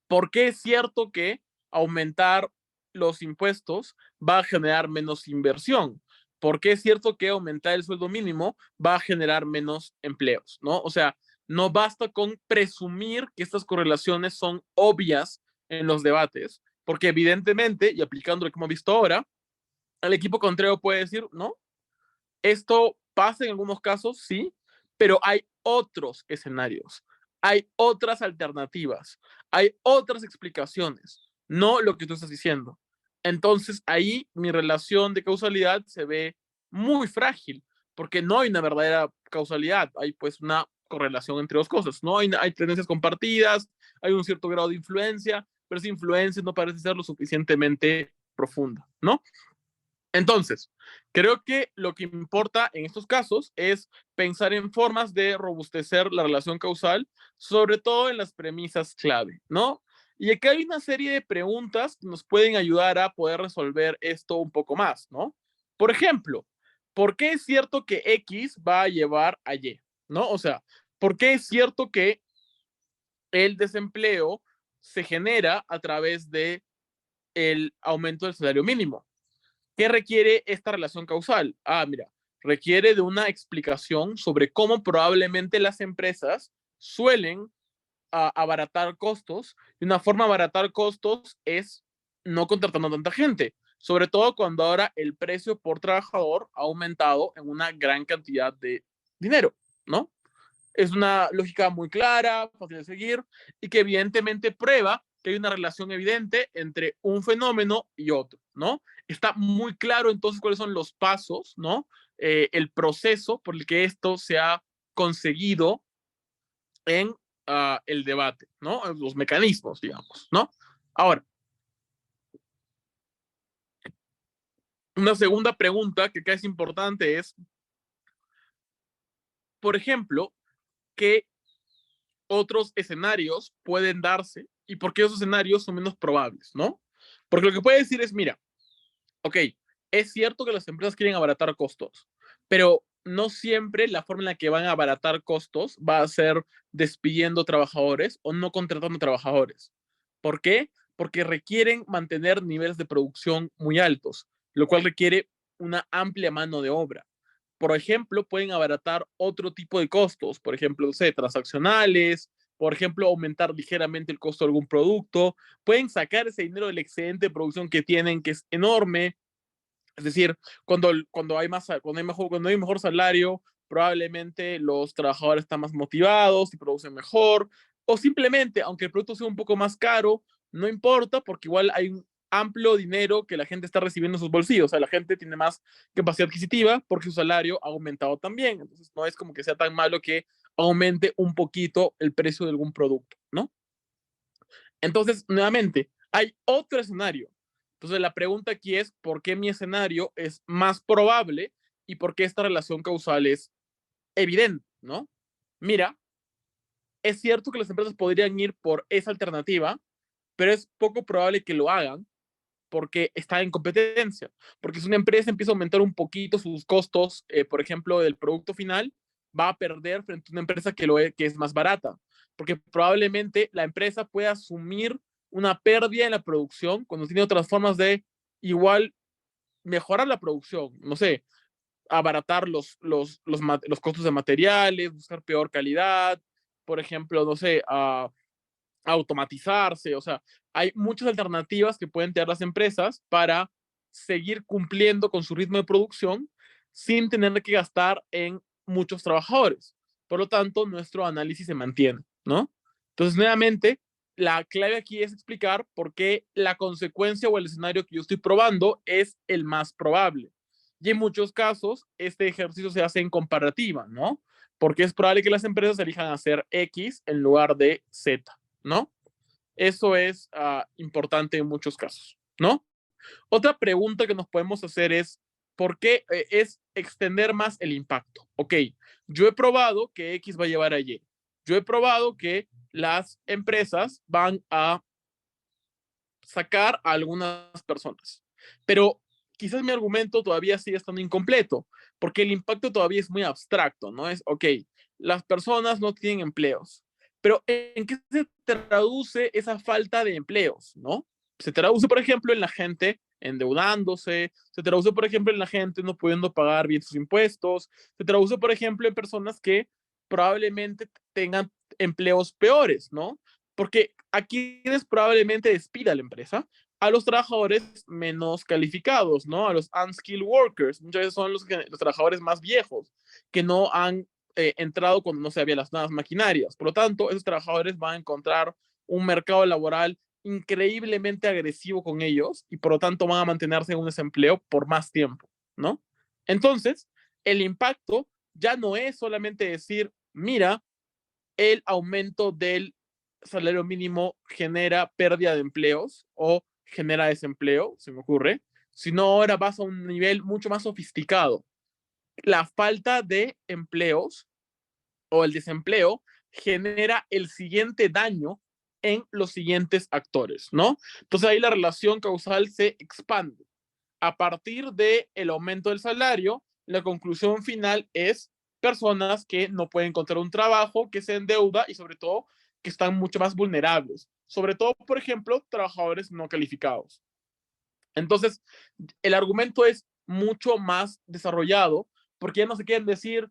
¿Por qué es cierto que aumentar los impuestos va a generar menos inversión? ¿Por qué es cierto que aumentar el sueldo mínimo va a generar menos empleos? ¿No? O sea, no basta con presumir que estas correlaciones son obvias en los debates, porque evidentemente, y aplicando lo que hemos visto ahora, el equipo contrario puede decir, no, esto pasa en algunos casos, sí, pero hay otros escenarios, hay otras alternativas, hay otras explicaciones, no lo que tú estás diciendo. Entonces ahí mi relación de causalidad se ve muy frágil, porque no hay una verdadera causalidad, hay pues una correlación entre dos cosas, ¿no? Hay tendencias compartidas, hay un cierto grado de influencia, pero esa influencia no parece ser lo suficientemente profunda, ¿no? Entonces, creo que lo que importa en estos casos es pensar en formas de robustecer la relación causal, sobre todo en las premisas clave, ¿no? Y aquí hay una serie de preguntas que nos pueden ayudar a poder resolver esto un poco más, ¿no? Por ejemplo, ¿por qué es cierto que X va a llevar a Y? ¿No? O sea, ¿por qué es cierto que el desempleo se genera a través de el aumento del salario mínimo? ¿Qué requiere esta relación causal? Mira, requiere de una explicación sobre cómo probablemente las empresas suelen abaratar costos, y una forma de abaratar costos es no contratando a tanta gente, sobre todo cuando ahora el precio por trabajador ha aumentado en una gran cantidad de dinero, ¿no? Es una lógica muy clara, fácil de seguir y que evidentemente prueba que hay una relación evidente entre un fenómeno y otro, ¿no? Está muy claro entonces cuáles son los pasos, ¿no? El proceso por el que esto se ha conseguido en el debate, ¿no? Los mecanismos, digamos, ¿no? Ahora, una segunda pregunta que acá es importante es, por ejemplo, ¿qué otros escenarios pueden darse y por qué esos escenarios son menos probables, ¿no? Porque lo que puede decir es, mira, ok, es cierto que las empresas quieren abaratar costos, pero no siempre la forma en la que van a abaratar costos va a ser despidiendo trabajadores o no contratando trabajadores. ¿Por qué? Porque requieren mantener niveles de producción muy altos, lo cual requiere una amplia mano de obra. Por ejemplo, pueden abaratar otro tipo de costos, por ejemplo, no sé, transaccionales, por ejemplo, aumentar ligeramente el costo de algún producto, pueden sacar ese dinero del excedente de producción que tienen, que es enorme. Es decir, cuando hay más, cuando hay mejor salario, probablemente los trabajadores están más motivados y producen mejor, o simplemente, aunque el producto sea un poco más caro, no importa porque igual hay un amplio dinero que la gente está recibiendo en sus bolsillos, o sea, la gente tiene más capacidad adquisitiva porque su salario ha aumentado también, entonces no es como que sea tan malo que aumente un poquito el precio de algún producto, ¿no? Entonces, nuevamente, hay otro escenario. Entonces, la pregunta aquí es, ¿por qué mi escenario es más probable y por qué esta relación causal es evidente, ¿no? Mira, es cierto que las empresas podrían ir por esa alternativa, pero es poco probable que lo hagan porque está en competencia. Porque si una empresa empieza a aumentar un poquito sus costos, por ejemplo, del producto final, va a perder frente a una empresa que es más barata. Porque probablemente la empresa pueda asumir una pérdida en la producción cuando tiene otras formas de igual mejorar la producción. No sé, abaratar los costos de materiales, buscar peor calidad, por ejemplo, no sé, automatizarse, o sea, hay muchas alternativas que pueden tener las empresas para seguir cumpliendo con su ritmo de producción sin tener que gastar en muchos trabajadores. Por lo tanto, nuestro análisis se mantiene, ¿no? Entonces, nuevamente, la clave aquí es explicar por qué la consecuencia o el escenario que yo estoy probando es el más probable. Y en muchos casos, este ejercicio se hace en comparativa, ¿no? Porque es probable que las empresas elijan hacer X en lugar de Z, ¿no? Eso es importante en muchos casos, ¿no? Otra pregunta que nos podemos hacer es, ¿por qué es extender más el impacto? Ok, yo he probado que X va a llevar a Y. Yo he probado que las empresas van a sacar a algunas personas, pero quizás mi argumento todavía sigue estando incompleto, porque el impacto todavía es muy abstracto, ¿no? Es, ok, las personas no tienen empleos, pero ¿en qué se traduce esa falta de empleos, ¿no? Se traduce, por ejemplo, en la gente endeudándose, se traduce, por ejemplo, en la gente no pudiendo pagar bien sus impuestos, se traduce, por ejemplo, en personas que probablemente tengan empleos peores, ¿no? Porque a quienes probablemente despida la empresa, a los trabajadores menos calificados, ¿no? A los unskilled workers. Muchas veces son los trabajadores más viejos, que no han entrado cuando no se había las nuevas maquinarias. Por lo tanto, esos trabajadores van a encontrar un mercado laboral increíblemente agresivo con ellos y por lo tanto van a mantenerse en un desempleo por más tiempo, ¿no? Entonces, el impacto ya no es solamente decir, mira, el aumento del salario mínimo genera pérdida de empleos o genera desempleo, se me ocurre, sino ahora vas a un nivel mucho más sofisticado. La falta de empleos o el desempleo genera el siguiente daño en los siguientes actores, ¿no? Entonces ahí la relación causal se expande. A partir del aumento del salario, la conclusión final es personas que no pueden encontrar un trabajo, que se endeuda y sobre todo que están mucho más vulnerables. Sobre todo, por ejemplo, trabajadores no calificados. Entonces, el argumento es mucho más desarrollado porque ya no se quieren decir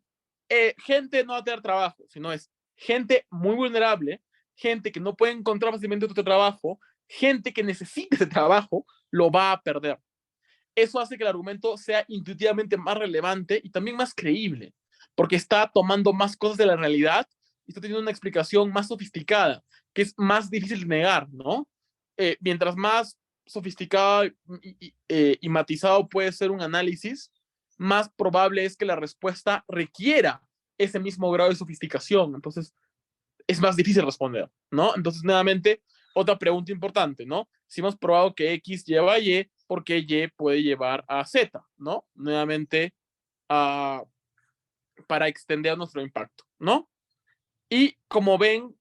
gente no va a tener trabajo, sino es gente muy vulnerable, gente que no puede encontrar fácilmente otro trabajo, gente que necesita ese trabajo, lo va a perder. Eso hace que el argumento sea intuitivamente más relevante y también más creíble, porque está tomando más cosas de la realidad y está teniendo una explicación más sofisticada, que es más difícil de negar, ¿no? Mientras más sofisticado y matizado puede ser un análisis, más probable es que la respuesta requiera ese mismo grado de sofisticación. Entonces, es más difícil responder, ¿no? Entonces, nuevamente, otra pregunta importante, ¿no? Si hemos probado que X lleva a Y, ¿por qué Y puede llevar a Z, ¿no? Nuevamente, uh, para extender nuestro impacto, ¿no? Y como ven,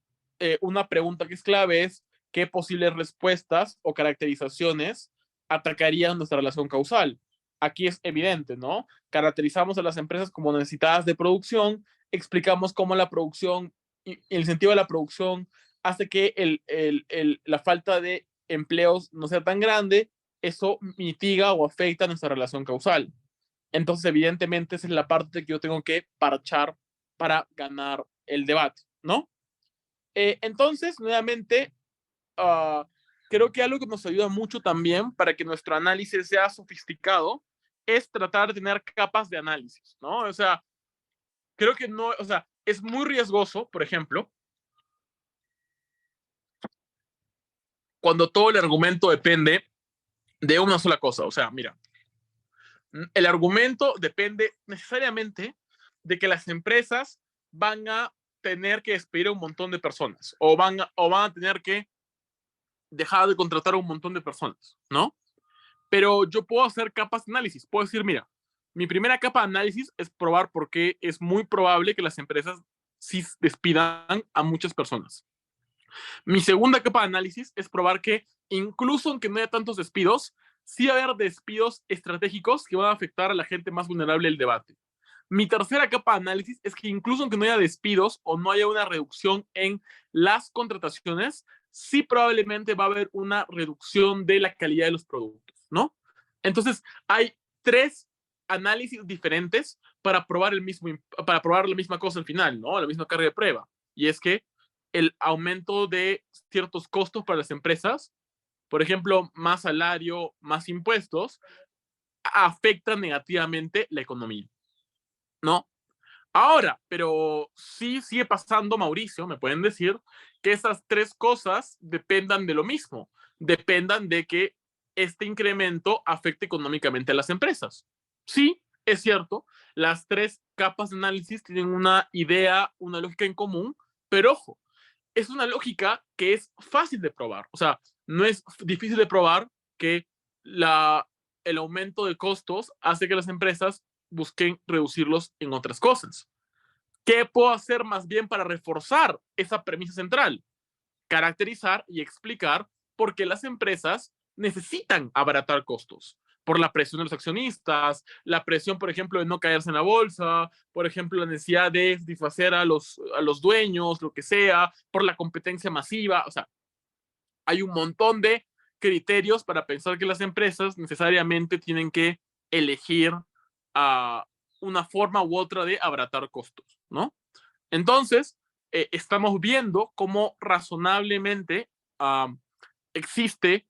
una pregunta que es clave es qué posibles respuestas o caracterizaciones atacarían nuestra relación causal. Aquí es evidente, ¿no? Caracterizamos a las empresas como necesitadas de producción, explicamos cómo la producción y el incentivo de la producción hace que la falta de empleos no sea tan grande, eso mitiga o afecta nuestra relación causal. Entonces, evidentemente, esa es la parte que yo tengo que parchar para ganar el debate, ¿no? Entonces, nuevamente, uh, creo que algo que nos ayuda mucho también para que nuestro análisis sea sofisticado es tratar de tener capas de análisis, ¿no? O sea, creo que no, o sea, es muy riesgoso, por ejemplo, cuando todo el argumento depende de una sola cosa. O sea, mira, el argumento depende necesariamente de que las empresas van a tener que despedir a un montón de personas o van a tener que dejaba de contratar a un montón de personas, ¿no? Pero yo puedo hacer capas de análisis. Puedo decir, mira, mi primera capa de análisis es probar por qué es muy probable que las empresas sí despidan a muchas personas. Mi segunda capa de análisis es probar que incluso aunque no haya tantos despidos, sí va a haber despidos estratégicos que van a afectar a la gente más vulnerable del debate. Mi tercera capa de análisis es que incluso aunque no haya despidos o no haya una reducción en las contrataciones, sí probablemente va a haber una reducción de la calidad de los productos, ¿no? Entonces, hay tres análisis diferentes para probar para probar la misma cosa al final, ¿no? La misma carga de prueba. Y es que el aumento de ciertos costos para las empresas, por ejemplo, más salario, más impuestos, afectan negativamente la economía, ¿no? Ahora, pero sí sigue pasando, Mauricio, me pueden decir que esas tres cosas dependan de lo mismo, dependan de que este incremento afecte económicamente a las empresas. Sí, es cierto, las tres capas de análisis tienen una idea, una lógica en común, pero ojo, es una lógica que es fácil de probar. O sea, no es difícil de probar que el aumento de costos hace que las empresas busquen reducirlos en otras cosas. ¿Qué puedo hacer más bien para reforzar esa premisa central? Caracterizar y explicar por qué las empresas necesitan abaratar costos. Por la presión de los accionistas, la presión, por ejemplo, de no caerse en la bolsa, por ejemplo, la necesidad de satisfacer a los dueños, lo que sea, por la competencia masiva. O sea, hay un montón de criterios para pensar que las empresas necesariamente tienen que elegir uh, una forma u otra de abaratar costos, ¿no? Entonces, estamos viendo cómo razonablemente existe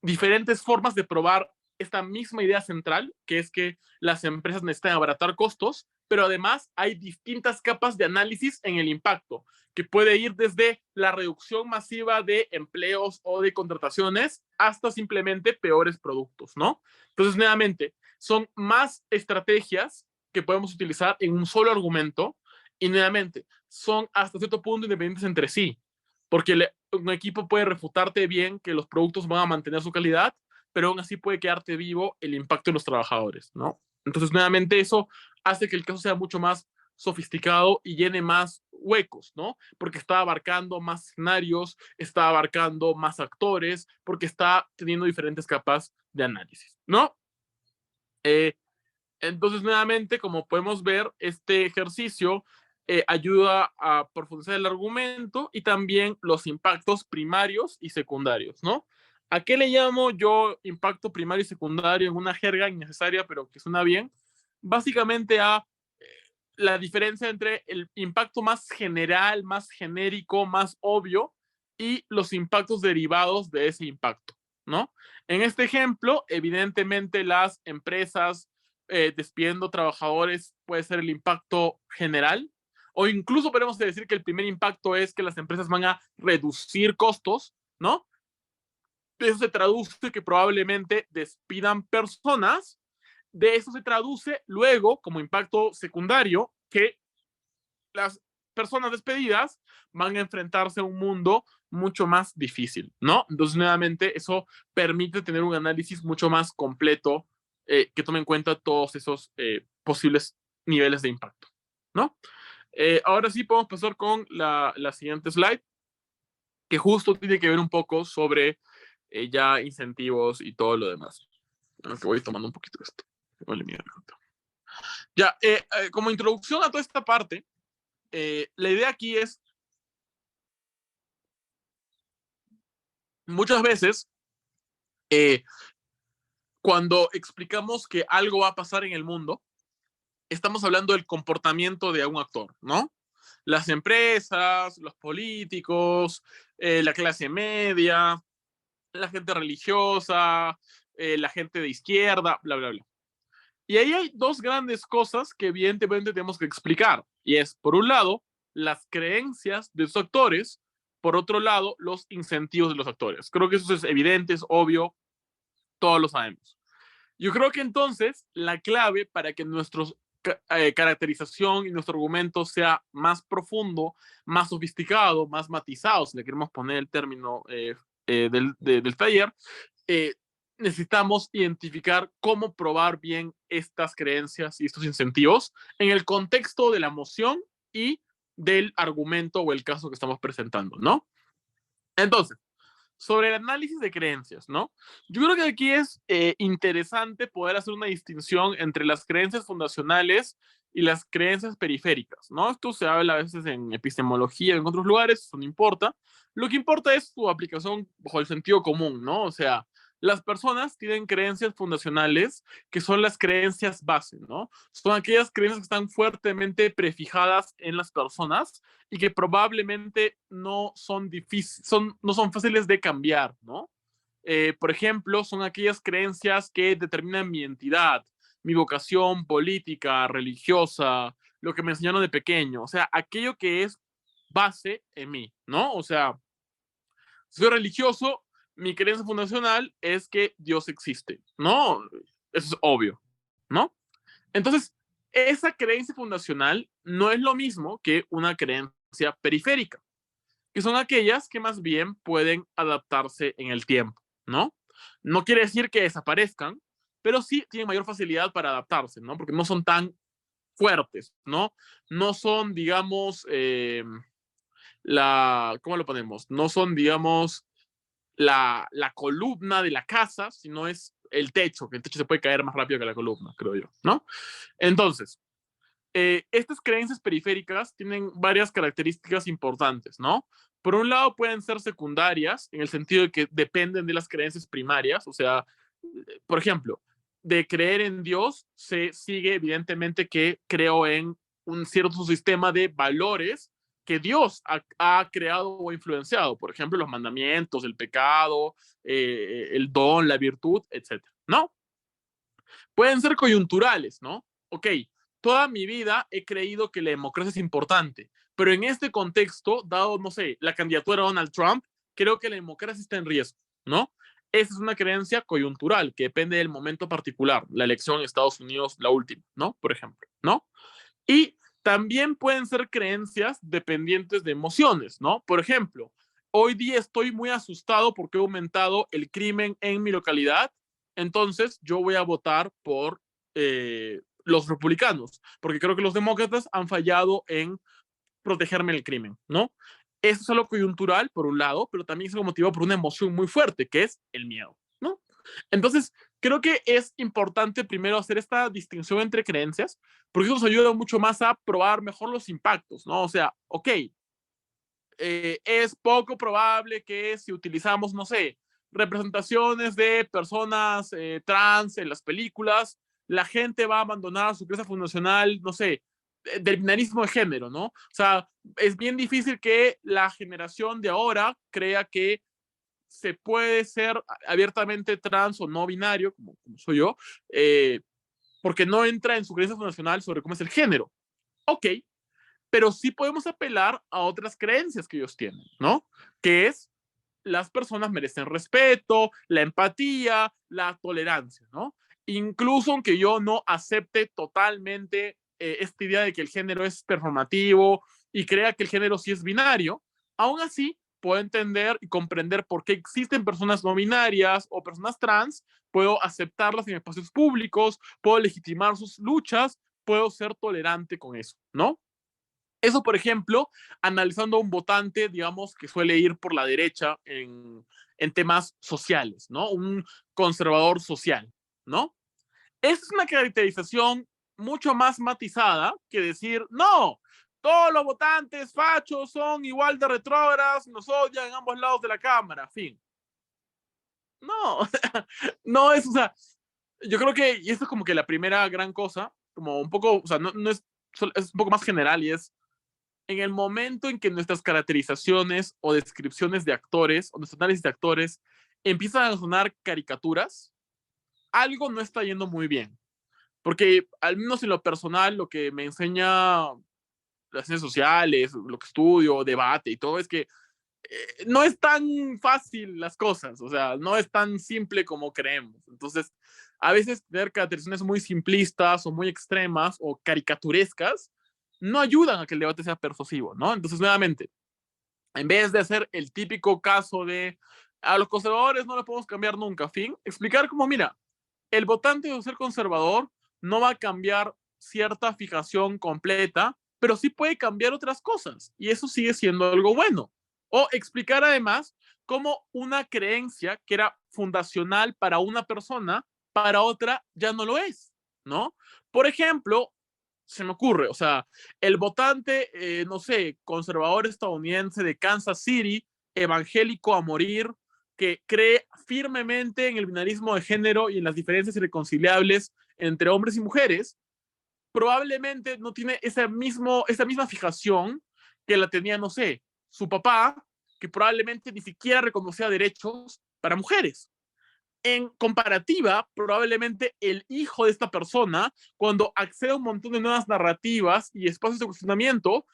diferentes formas de probar esta misma idea central, que es que las empresas necesitan abaratar costos, pero además hay distintas capas de análisis en el impacto, que puede ir desde la reducción masiva de empleos o de contrataciones hasta simplemente peores productos, ¿no? Entonces, nuevamente, son más estrategias que podemos utilizar en un solo argumento y nuevamente, son hasta cierto punto independientes entre sí, porque un equipo puede refutarte bien que los productos van a mantener su calidad, pero aún así puede quedarte vivo el impacto en los trabajadores, ¿no? Entonces, nuevamente, eso hace que el caso sea mucho más sofisticado y llene más huecos, ¿no? Porque está abarcando más escenarios, está abarcando más actores, porque está teniendo diferentes capas de análisis, ¿no? Entonces, nuevamente, como podemos ver, este ejercicio ayuda a profundizar el argumento y también los impactos primarios y secundarios, ¿no? ¿A qué le llamo yo impacto primario y secundario en una jerga innecesaria, pero que suena bien? Básicamente a la diferencia entre el impacto más general, más genérico, más obvio y los impactos derivados de ese impacto, ¿no? En este ejemplo, evidentemente las empresas despidiendo trabajadores puede ser el impacto general, o incluso podemos decir que el primer impacto es que las empresas van a reducir costos, ¿no? Eso se traduce que probablemente despidan personas. De eso se traduce luego como impacto secundario que las personas despedidas van a enfrentarse a un mundo mucho más difícil, ¿no? Entonces, nuevamente, eso permite tener un análisis mucho más completo que tome en cuenta todos esos posibles niveles de impacto, ¿no? Ahora sí podemos pasar con la siguiente slide, que justo tiene que ver un poco sobre ya incentivos y todo lo demás. Aunque voy tomando un poquito de esto. Vale, mierda. Ya, como introducción a toda esta parte, la idea aquí es, muchas veces, cuando explicamos que algo va a pasar en el mundo, estamos hablando del comportamiento de un actor, ¿no? Las empresas, los políticos, la clase media, la gente religiosa, la gente de izquierda, bla, bla, bla. Y ahí hay dos grandes cosas que evidentemente tenemos que explicar. Y es, por un lado, las creencias de los actores, por otro lado, los incentivos de los actores. Creo que eso es evidente, es obvio, todos lo sabemos. Yo creo que entonces la clave para que nuestra caracterización y nuestro argumento sea más profundo, más sofisticado, más matizado, si le queremos poner el término del taller, eh, necesitamos identificar cómo probar bien estas creencias y estos incentivos en el contexto de la emoción y del argumento o el caso que estamos presentando, ¿no? Entonces, sobre el análisis de creencias, ¿no? Yo creo que aquí es interesante poder hacer una distinción entre las creencias fundacionales y las creencias periféricas, ¿no? Esto se habla a veces en epistemología, en otros lugares, eso no importa. Lo que importa es su aplicación bajo el sentido común, ¿no? O sea, las personas tienen creencias fundacionales que son las creencias base, ¿no? Son aquellas creencias que están fuertemente prefijadas en las personas y que probablemente no son no son fáciles de cambiar, ¿no? Por ejemplo, son aquellas creencias que determinan mi identidad, mi vocación política, religiosa, lo que me enseñaron de pequeño, o sea, aquello que es base en mí, ¿no? O sea, si soy religioso, mi creencia fundacional es que Dios existe, ¿no? Eso es obvio, ¿no? Entonces, esa creencia fundacional no es lo mismo que una creencia periférica, que son aquellas que más bien pueden adaptarse en el tiempo, ¿no? No quiere decir que desaparezcan, pero sí tienen mayor facilidad para adaptarse, ¿no? Porque no son tan fuertes, ¿no? No son, digamos, ¿cómo lo ponemos? No son, digamos, la columna de la casa, sino es el techo, que el techo se puede caer más rápido que la columna, creo yo, ¿no? Entonces, estas creencias periféricas tienen varias características importantes, ¿no? Por un lado, pueden ser secundarias, en el sentido de que dependen de las creencias primarias, o sea, por ejemplo, de creer en Dios se sigue evidentemente que creo en un cierto sistema de valores que Dios ha creado o influenciado, por ejemplo, los mandamientos, el pecado, el don, la virtud, etcétera, ¿no? Pueden ser coyunturales, ¿no? Ok, toda mi vida he creído que la democracia es importante, pero en este contexto, dado, no sé, la candidatura de Donald Trump, creo que la democracia está en riesgo, ¿no? Esa es una creencia coyuntural que depende del momento particular, la elección en Estados Unidos, la última, ¿no? Por ejemplo, ¿no? Y también pueden ser creencias dependientes de emociones, ¿no? Por ejemplo, hoy día estoy muy asustado porque ha aumentado el crimen en mi localidad, entonces yo voy a votar por los republicanos, porque creo que los demócratas han fallado en protegerme del crimen, ¿no? Eso es algo coyuntural, por un lado, pero también es algo motivado por una emoción muy fuerte, que es el miedo, ¿no? Entonces, creo que es importante primero hacer esta distinción entre creencias, porque eso nos ayuda mucho más a probar mejor los impactos, ¿no? O sea, ok, es poco probable que si utilizamos, no sé, representaciones de personas trans en las películas, la gente va a abandonar su creencia fundacional, no sé, del binarismo de género, ¿no? O sea, es bien difícil que la generación de ahora crea que se puede ser abiertamente trans o no binario, como soy yo, porque no entra en su creencia fundacional sobre cómo es el género. Ok, pero sí podemos apelar a otras creencias que ellos tienen, ¿no? Que es las personas merecen respeto, la empatía, la tolerancia, ¿no? Incluso aunque yo no acepte totalmente esta idea de que el género es performativo y crea que el género sí es binario, aún así puedo entender y comprender por qué existen personas no binarias o personas trans, puedo aceptarlas en espacios públicos, puedo legitimar sus luchas, puedo ser tolerante con eso, ¿no? Eso, por ejemplo, analizando a un votante, digamos, que suele ir por la derecha en temas sociales, ¿no? Un conservador social, ¿no? Esa es una caracterización mucho más matizada que decir, no, todos los votantes fachos son igual de retrógrados, nos odian en ambos lados de la cámara, fin. No, no es, o sea, yo creo que, y esto es como que la primera gran cosa, como un poco, o sea, no es un poco más general y es, en el momento en que nuestras caracterizaciones o descripciones de actores o nuestro análisis de actores empiezan a sonar caricaturas, algo no está yendo muy bien. Porque al menos en lo personal, lo que me enseña las ciencias sociales, lo que estudio, debate y todo, es que no es tan fácil las cosas, o sea, no es tan simple como creemos. Entonces, a veces tener caracterizaciones muy simplistas o muy extremas o caricaturescas no ayudan a que el debate sea persuasivo, ¿no? Entonces, nuevamente, en vez de hacer el típico caso de a los conservadores no los podemos cambiar nunca. Fin, explicar cómo, mira, el votante de ser conservador no va a cambiar cierta fijación completa, pero sí puede cambiar otras cosas y eso sigue siendo algo bueno. O explicar además cómo una creencia que era fundacional para una persona, para otra ya no lo es, ¿no? Por ejemplo, se me ocurre, o sea, el votante, no sé, conservador estadounidense de Kansas City, evangélico a morir, que cree firmemente en el binarismo de género y en las diferencias irreconciliables entre hombres y mujeres, probablemente no tiene esa misma fijación que la tenía, no sé, su papá, que probablemente ni siquiera reconocía derechos para mujeres. En comparativa, probablemente el hijo de esta persona, cuando accede a un montón de nuevas narrativas y espacios de cuestionamiento,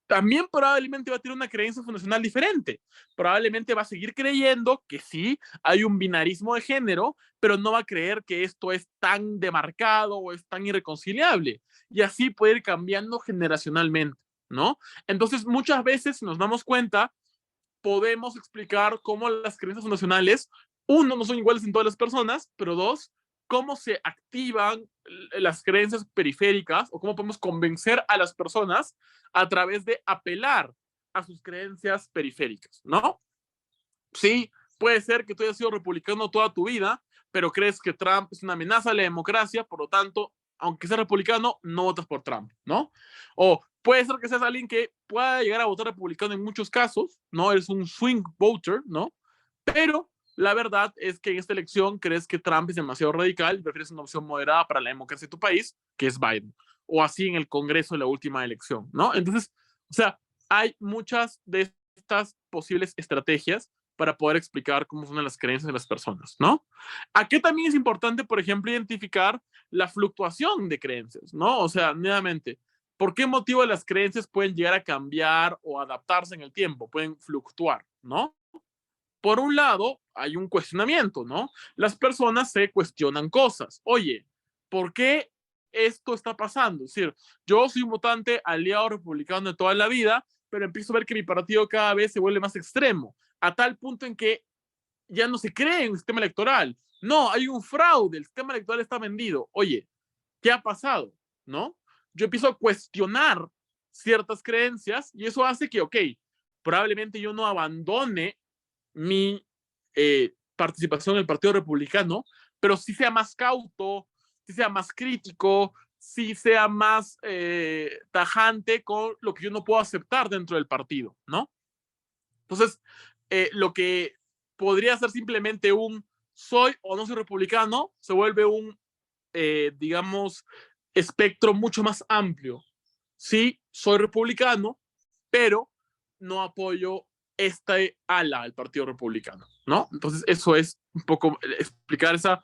también probablemente va a tener una creencia fundacional diferente. Probablemente va a seguir creyendo que sí, hay un binarismo de género, pero no va a creer que esto es tan demarcado o es tan irreconciliable. Y así puede ir cambiando generacionalmente, ¿no? Entonces, muchas veces, si nos damos cuenta, podemos explicar cómo las creencias fundacionales, uno, no son iguales en todas las personas, pero dos, cómo se activan las creencias periféricas o cómo podemos convencer a las personas a través de apelar a sus creencias periféricas, ¿no? Sí, puede ser que tú hayas sido republicano toda tu vida, pero crees que Trump es una amenaza a la democracia, por lo tanto, aunque seas republicano, no votas por Trump, ¿no? O puede ser que seas alguien que pueda llegar a votar republicano en muchos casos, ¿no? Eres un swing voter, ¿no? Pero la verdad es que en esta elección crees que Trump es demasiado radical y prefieres una opción moderada para la democracia de tu país, que es Biden. O así en el Congreso de la última elección, ¿no? Entonces, o sea, hay muchas de estas posibles estrategias para poder explicar cómo son las creencias de las personas, ¿no? Aquí también es importante, por ejemplo, identificar la fluctuación de creencias, ¿no? O sea, nuevamente, ¿por qué motivo las creencias pueden llegar a cambiar o adaptarse en el tiempo? Pueden fluctuar, ¿no? Por un lado, hay un cuestionamiento, ¿no? Las personas se cuestionan cosas. Oye, ¿por qué esto está pasando? Es decir, yo soy un votante aliado republicano de toda la vida, pero empiezo a ver que mi partido cada vez se vuelve más extremo, a tal punto en que ya no se cree en el sistema electoral. No, hay un fraude, el sistema electoral está vendido. Oye, ¿qué ha pasado? ¿No? Yo empiezo a cuestionar ciertas creencias y eso hace que, ok, probablemente yo no abandone mi participación en el Partido Republicano, pero sí sea más cauto, sí sea más crítico, sí sea más tajante con lo que yo no puedo aceptar dentro del partido, ¿no? Entonces, lo que podría ser simplemente un soy o no soy republicano, se vuelve un, digamos, espectro mucho más amplio. Sí, soy republicano, pero no apoyo esta ala del Partido Republicano, ¿no? Entonces, eso es un poco explicar esa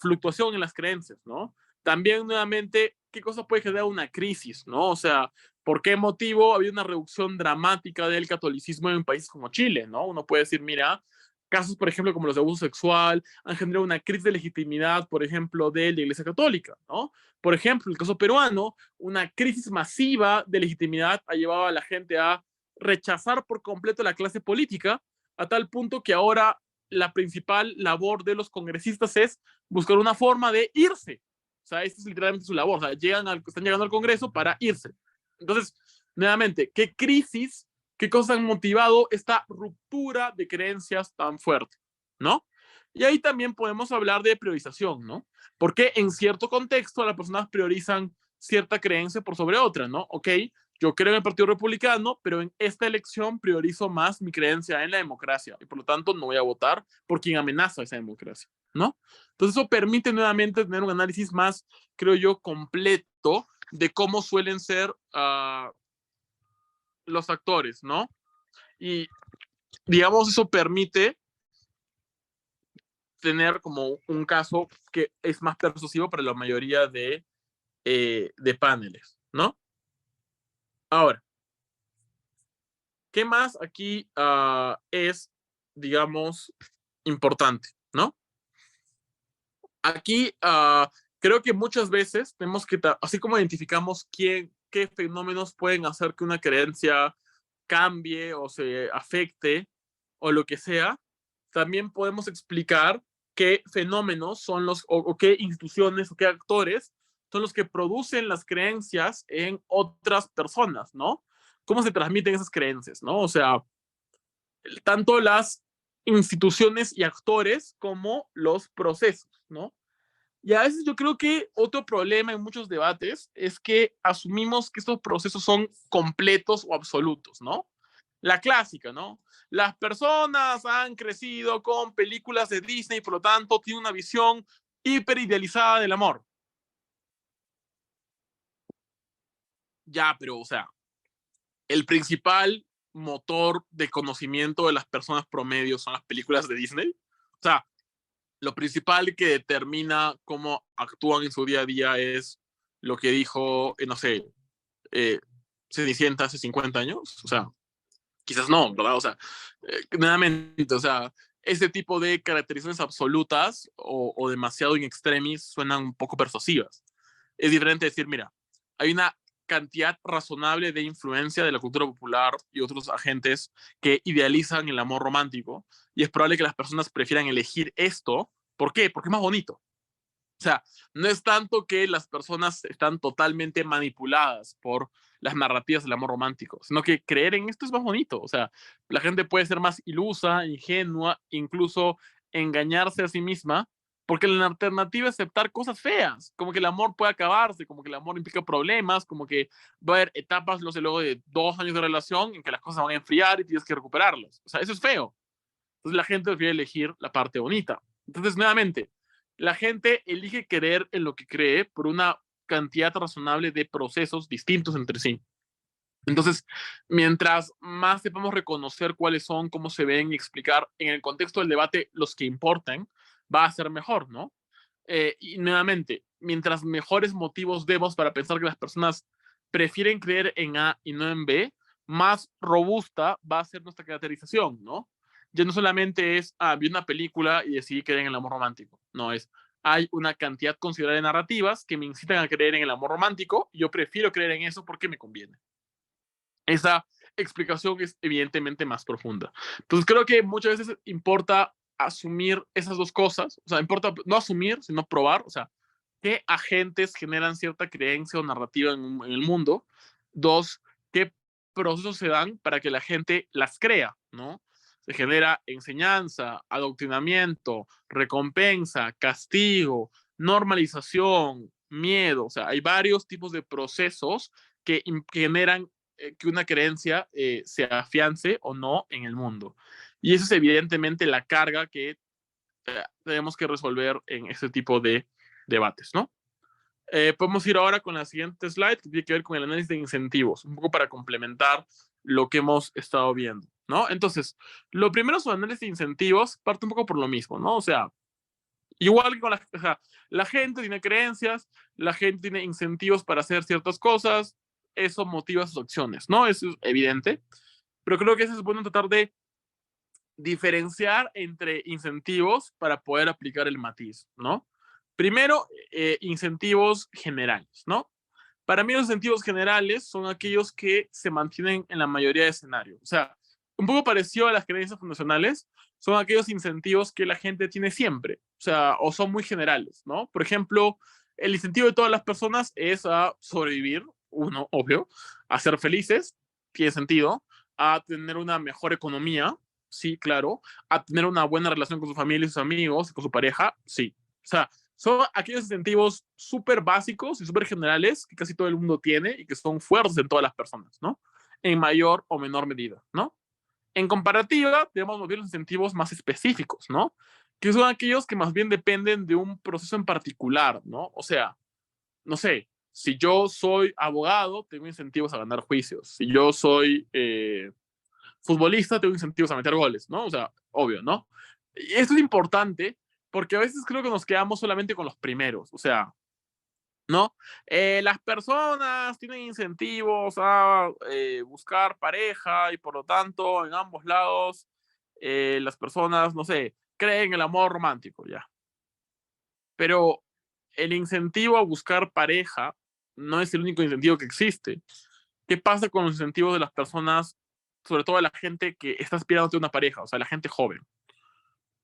fluctuación en las creencias, ¿no? También, nuevamente, ¿qué cosa puede generar una crisis, ¿no? O sea, ¿por qué motivo había una reducción dramática del catolicismo en países como Chile, ¿no? Uno puede decir, mira, casos, por ejemplo, como los de abuso sexual, han generado una crisis de legitimidad, por ejemplo, de la Iglesia Católica, ¿no? Por ejemplo, el caso peruano, una crisis masiva de legitimidad ha llevado a la gente a rechazar por completo la clase política, a tal punto que ahora la principal labor de los congresistas es buscar una forma de irse. O sea, esta es literalmente su labor. O sea, están llegando al Congreso para irse. Entonces, nuevamente, ¿qué crisis, qué cosas han motivado esta ruptura de creencias tan fuerte? ¿No? Y ahí también podemos hablar de priorización, ¿no? Porque en cierto contexto las personas priorizan cierta creencia por sobre otra, ¿no? Ok, yo creo en el Partido Republicano, pero en esta elección priorizo más mi creencia en la democracia y por lo tanto no voy a votar por quien amenaza esa democracia, ¿no? Entonces eso permite nuevamente tener un análisis más, creo yo, completo de cómo suelen ser los actores, ¿no? Y digamos, eso permite tener como un caso que es más persuasivo para la mayoría de paneles, ¿no? Ahora, ¿qué más aquí es, digamos, importante, ¿no? Aquí creo que muchas veces tenemos que, así como identificamos qué fenómenos pueden hacer que una creencia cambie o se afecte o lo que sea, también podemos explicar qué fenómenos son o qué instituciones o qué actores son los que producen las creencias en otras personas, ¿no? ¿Cómo se transmiten esas creencias, ¿no? O sea, tanto las instituciones y actores como los procesos, ¿no? Y a veces yo creo que otro problema en muchos debates es que asumimos que estos procesos son completos o absolutos, ¿no? La clásica, ¿no? Las personas han crecido con películas de Disney, por lo tanto, tienen una visión hiper idealizada del amor. Ya, pero, o sea, el principal motor de conocimiento de las personas promedio son las películas de Disney. O sea, lo principal que determina cómo actúan en su día a día es lo que dijo, no sé, eh, Cenicienta hace 50 años. O sea, quizás no, ¿verdad? O sea, nuevamente, o sea, ese tipo de caracterizaciones absolutas o demasiado in extremis suenan un poco persuasivas. Es diferente decir, mira, hay una cantidad razonable de influencia de la cultura popular y otros agentes que idealizan el amor romántico y es probable que las personas prefieran elegir esto. ¿Por qué? Porque es más bonito. O sea, no es tanto que las personas están totalmente manipuladas por las narrativas del amor romántico, sino que creer en esto es más bonito. O sea, la gente puede ser más ilusa, ingenua, incluso engañarse a sí misma, porque la alternativa es aceptar cosas feas, como que el amor puede acabarse, como que el amor implica problemas, como que va a haber etapas, no sé, luego de 2 años de relación en que las cosas van a enfriar y tienes que recuperarlas. O sea, eso es feo. Entonces la gente prefiere elegir la parte bonita. Entonces, nuevamente, la gente elige creer en lo que cree por una cantidad razonable de procesos distintos entre sí. Entonces, mientras más sepamos reconocer cuáles son, cómo se ven y explicar en el contexto del debate los que importan, va a ser mejor, ¿no? Y nuevamente, mientras mejores motivos demos para pensar que las personas prefieren creer en A y no en B, más robusta va a ser nuestra caracterización, ¿no? Ya no solamente es, vi una película y decidí creer en el amor romántico. No, es, hay una cantidad considerable de narrativas que me incitan a creer en el amor romántico y yo prefiero creer en eso porque me conviene. Esa explicación es evidentemente más profunda. Entonces creo que muchas veces importa asumir esas dos cosas, o sea, importa no asumir, sino probar, o sea, qué agentes generan cierta creencia o narrativa en el mundo. Dos, qué procesos se dan para que la gente las crea, ¿no? Se genera enseñanza, adoctrinamiento, recompensa, castigo, normalización, miedo, o sea, hay varios tipos de procesos que generan que una creencia se afiance o no en el mundo. Y eso es evidentemente la carga que tenemos que resolver en este tipo de debates, ¿no? Podemos ir ahora con la siguiente slide, que tiene que ver con el análisis de incentivos, un poco para complementar lo que hemos estado viendo, ¿no? Entonces, lo primero sobre análisis de incentivos parte un poco por lo mismo, ¿no? O sea, igual que con o sea, la gente tiene creencias, la gente tiene incentivos para hacer ciertas cosas, eso motiva sus acciones, ¿no? Eso es evidente, pero creo que eso es bueno tratar de diferenciar entre incentivos para poder aplicar el matiz, ¿no? Primero, incentivos generales, ¿no? Para mí los incentivos generales son aquellos que se mantienen en la mayoría de escenarios. O sea, un poco parecido a las creencias fundacionales, son aquellos incentivos que la gente tiene siempre. O sea, o son muy generales, ¿no? Por ejemplo, el incentivo de todas las personas es a sobrevivir, uno, obvio, a ser felices, tiene sentido, a tener una mejor economía, sí, claro, a tener una buena relación con su familia y sus amigos, con su pareja, sí. O sea, son aquellos incentivos súper básicos y súper generales que casi todo el mundo tiene y que son fuertes en todas las personas, ¿no? En mayor o menor medida, ¿no? En comparativa, tenemos más bien los incentivos más específicos, ¿no? Que son aquellos que más bien dependen de un proceso en particular, ¿no? O sea, no sé, si yo soy abogado, tengo incentivos a ganar juicios. Si yo soy futbolista, tengo incentivos a meter goles, ¿no? O sea, obvio, ¿no? Y esto es importante porque a veces creo que nos quedamos solamente con los primeros, o sea, ¿no? Las personas tienen incentivos a buscar pareja y por lo tanto en ambos lados las personas, no sé, creen en el amor romántico, ya. Pero el incentivo a buscar pareja no es el único incentivo que existe. ¿Qué pasa con los incentivos de las personas, sobre todo de la gente que está aspirando a una pareja, o sea, la gente joven?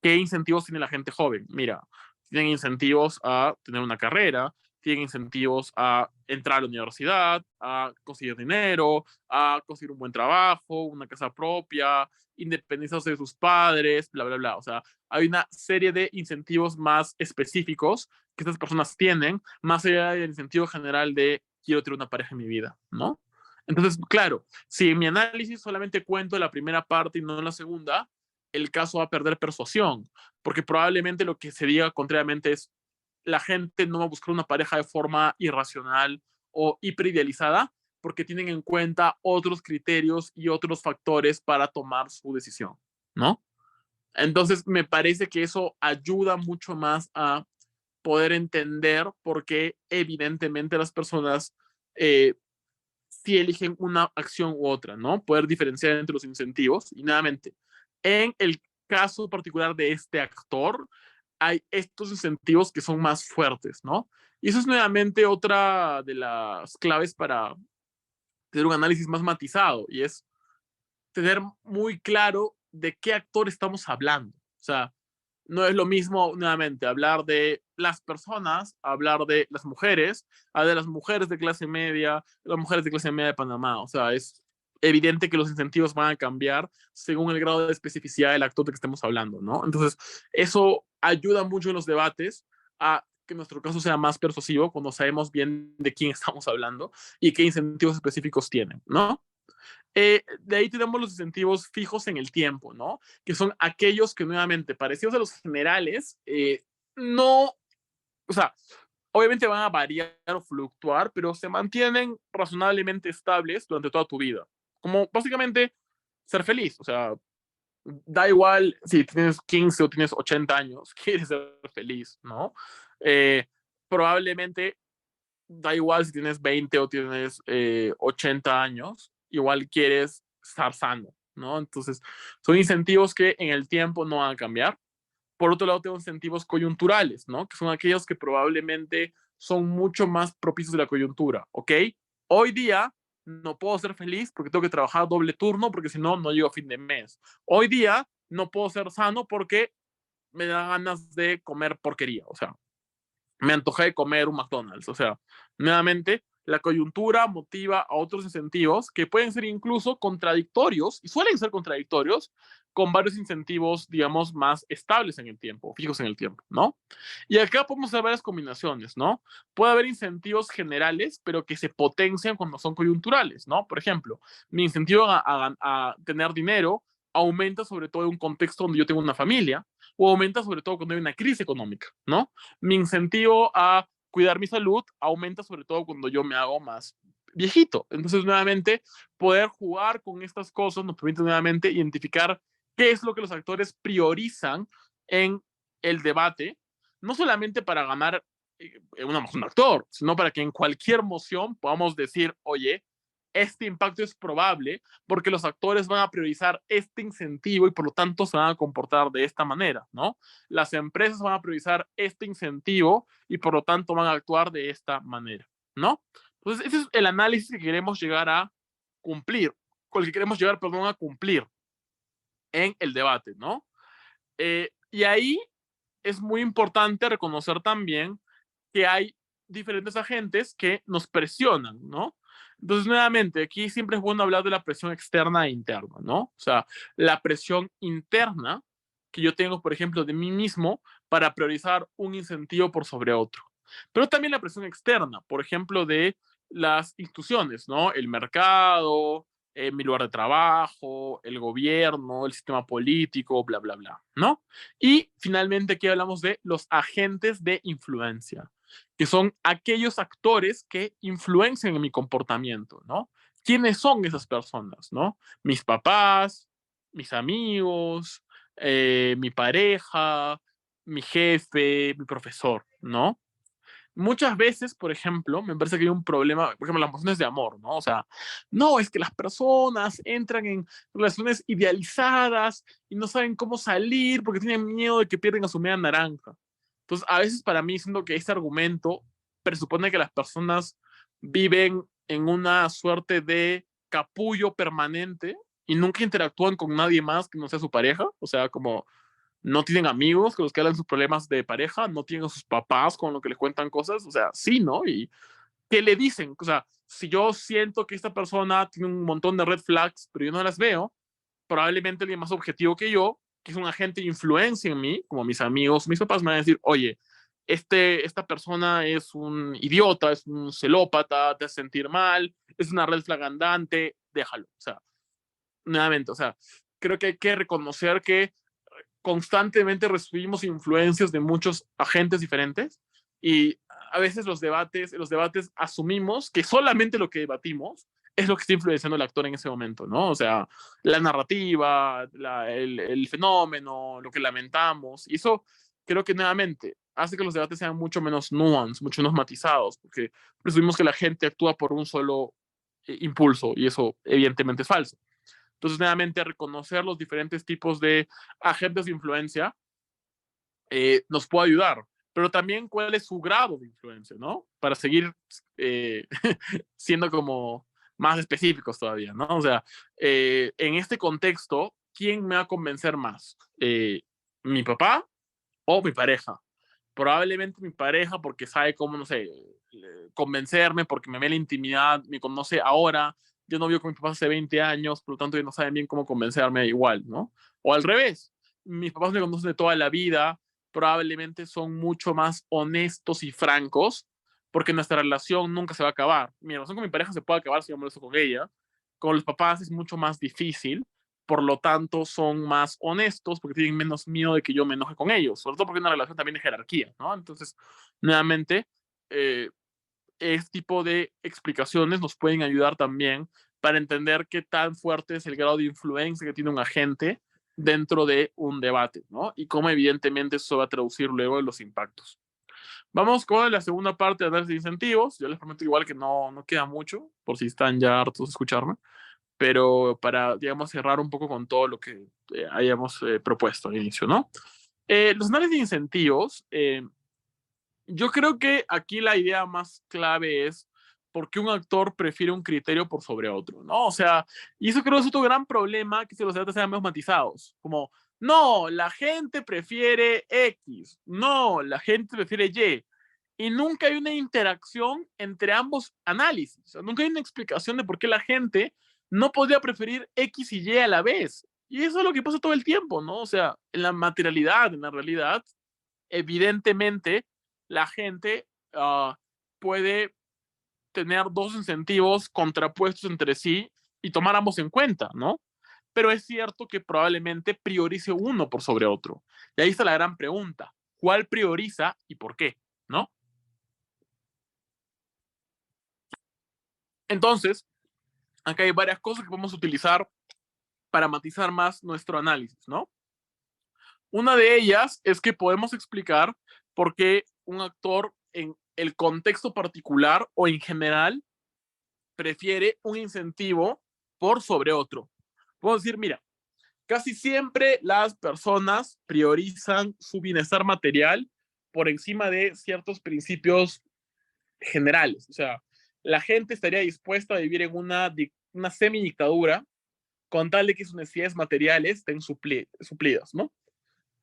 ¿Qué incentivos tiene la gente joven? Mira, tienen incentivos a tener una carrera, tienen incentivos a entrar a la universidad, a conseguir dinero, a conseguir un buen trabajo, una casa propia, independizarse de sus padres, bla, bla, bla. O sea, hay una serie de incentivos más específicos que estas personas tienen, más allá del incentivo general de quiero tener una pareja en mi vida, ¿no? Entonces, claro, si en mi análisis solamente cuento la primera parte y no la segunda, el caso va a perder persuasión, porque probablemente lo que se diga contrariamente es la gente no va a buscar una pareja de forma irracional o hiperidealizada porque tienen en cuenta otros criterios y otros factores para tomar su decisión, ¿no? Entonces, me parece que eso ayuda mucho más a poder entender por qué evidentemente las personas si eligen una acción u otra, ¿no? Poder diferenciar entre los incentivos. Y nuevamente, en el caso particular de este actor, hay estos incentivos que son más fuertes, ¿no? Y eso es nuevamente otra de las claves para tener un análisis más matizado y es tener muy claro de qué actor estamos hablando. O sea, no es lo mismo, nuevamente, hablar de las personas, hablar de las mujeres, a de las mujeres de clase media, las mujeres de clase media de Panamá. O sea, es evidente que los incentivos van a cambiar según el grado de especificidad del actor de que estemos hablando, ¿no? Entonces, eso ayuda mucho en los debates a que nuestro caso sea más persuasivo cuando sabemos bien de quién estamos hablando y qué incentivos específicos tienen, ¿no? De ahí tenemos los incentivos fijos en el tiempo, ¿no? Que son aquellos que nuevamente, parecidos a los generales, no, o sea, obviamente van a variar o fluctuar, pero se mantienen razonablemente estables durante toda tu vida. Como básicamente ser feliz, o sea, da igual si tienes 15 o tienes 80 años, quieres ser feliz, ¿no? Probablemente da igual si tienes 20 o tienes 80 años, igual quieres estar sano, ¿no? Entonces, son incentivos que en el tiempo no van a cambiar. Por otro lado, tengo incentivos coyunturales, ¿no? Que son aquellos que probablemente son mucho más propicios de la coyuntura, ¿ok? Hoy día no puedo ser feliz porque tengo que trabajar doble turno porque si no, no llego a fin de mes. Hoy día no puedo ser sano porque me da ganas de comer porquería, o sea, me antojé de comer un McDonald's. O sea, nuevamente, la coyuntura motiva a otros incentivos que pueden ser incluso contradictorios y suelen ser contradictorios con varios incentivos, digamos, más estables en el tiempo, fijos en el tiempo, ¿no? Y acá podemos hacer varias combinaciones, ¿no? Puede haber incentivos generales, pero que se potencian cuando son coyunturales, ¿no? Por ejemplo, mi incentivo a tener dinero aumenta sobre todo en un contexto donde yo tengo una familia o aumenta sobre todo cuando hay una crisis económica, ¿no? Mi incentivo a cuidar mi salud aumenta sobre todo cuando yo me hago más viejito. Entonces, nuevamente, poder jugar con estas cosas nos permite nuevamente identificar qué es lo que los actores priorizan en el debate, no solamente para ganar un actor, sino para que en cualquier moción podamos decir, oye, este impacto es probable porque los actores van a priorizar este incentivo y por lo tanto se van a comportar de esta manera, ¿no? Las empresas van a priorizar este incentivo y por lo tanto van a actuar de esta manera, ¿no? Entonces, ese es el análisis que queremos llegar a cumplir, con el que queremos llegar, perdón, a cumplir en el debate, ¿no? Y ahí es muy importante reconocer también que hay diferentes agentes que nos presionan, ¿no? Entonces, nuevamente, aquí siempre es bueno hablar de la presión externa e interna, ¿no? O sea, la presión interna que yo tengo, por ejemplo, de mí mismo para priorizar un incentivo por sobre otro. Pero también la presión externa, por ejemplo, de las instituciones, ¿no? El mercado, mi lugar de trabajo, el gobierno, el sistema político, bla, bla, bla, ¿no? Y finalmente aquí hablamos de los agentes de influencia, que son aquellos actores que influencian en mi comportamiento, ¿no? ¿Quiénes son esas personas, no? Mis papás, mis amigos, mi pareja, mi jefe, mi profesor, ¿no? Muchas veces, por ejemplo, me parece que hay un problema, por ejemplo, las emociones de amor, ¿no? O sea, no, es que las personas entran en relaciones idealizadas y no saben cómo salir porque tienen miedo de que pierden a su media naranja. Entonces, a veces para mí siento que este argumento presupone que las personas viven en una suerte de capullo permanente y nunca interactúan con nadie más que no sea su pareja. O sea, como no tienen amigos con los que hablan sus problemas de pareja, no tienen a sus papás con los que les cuentan cosas, o sea, sí, ¿no? Y ¿qué le dicen? O sea, si yo siento que esta persona tiene un montón de red flags, pero yo no las veo, probablemente alguien más objetivo que yo, que es un agente de influencia en mí, como mis amigos, mis papás me van a decir, oye, esta persona es un idiota, es un celópata, te hace sentir mal, es una red flag andante, déjalo. O sea, nuevamente, o sea, creo que hay que reconocer que constantemente recibimos influencias de muchos agentes diferentes y a veces los debates asumimos que solamente lo que debatimos es lo que está influenciando al actor en ese momento, ¿no? O sea, la narrativa, el fenómeno, lo que lamentamos, y eso creo que nuevamente hace que los debates sean mucho menos nuanced, mucho menos matizados, porque presumimos que la gente actúa por un solo impulso, y eso evidentemente es falso. Entonces, nuevamente, reconocer los diferentes tipos de agentes de influencia nos puede ayudar, pero también cuál es su grado de influencia, ¿no? Para seguir eh, siendo como más específicos todavía, ¿no? O sea, en este contexto, ¿quién me va a convencer más? ¿Mi papá o mi pareja? Probablemente mi pareja porque sabe cómo, no sé, convencerme, porque me ve la intimidad, me conoce ahora, yo no vivo con mis papás hace 20 años, por lo tanto, ellos no saben bien cómo convencerme igual, ¿no? O al revés, mis papás me conocen de toda la vida, probablemente son mucho más honestos y francos, porque nuestra relación nunca se va a acabar. Mi relación con mi pareja se puede acabar si yo me lo con ella. Con los papás es mucho más difícil, por lo tanto son más honestos porque tienen menos miedo de que yo me enoje con ellos, sobre todo porque es una relación también de jerarquía, ¿no? Entonces, nuevamente, eh, este tipo de explicaciones nos pueden ayudar también para entender qué tan fuerte es el grado de influencia que tiene un agente dentro de un debate, ¿no? Y cómo evidentemente eso va a traducir luego en los impactos. Vamos con la segunda parte de análisis de incentivos. Yo les prometo igual que no queda mucho, por si están ya hartos de escucharme, pero para, digamos, cerrar un poco con todo lo que hayamos propuesto al inicio, ¿no? Los análisis de incentivos, yo creo que aquí la idea más clave es por qué un actor prefiere un criterio por sobre otro, ¿no? O sea, y eso creo que es otro gran problema que si los debates sean menos matizados, como, no, la gente prefiere X, no, la gente prefiere Y, y nunca hay una interacción entre ambos análisis, o sea, nunca hay una explicación de por qué la gente no podría preferir X y Y a la vez. Y eso es lo que pasa todo el tiempo, ¿no? O sea, en la materialidad, en la realidad, evidentemente la gente puede tener dos incentivos contrapuestos entre sí y tomar ambos en cuenta, ¿no? Pero es cierto que probablemente priorice uno por sobre otro. Y ahí está la gran pregunta. ¿Cuál prioriza y por qué? ¿No? Entonces, acá hay varias cosas que podemos utilizar para matizar más nuestro análisis, ¿no? Una de ellas es que podemos explicar por qué un actor en el contexto particular o en general prefiere un incentivo por sobre otro. Podemos decir, mira, casi siempre las personas priorizan su bienestar material por encima de ciertos principios generales. O sea, la gente estaría dispuesta a vivir en una semi-dictadura con tal de que sus necesidades materiales estén suplidas, ¿no?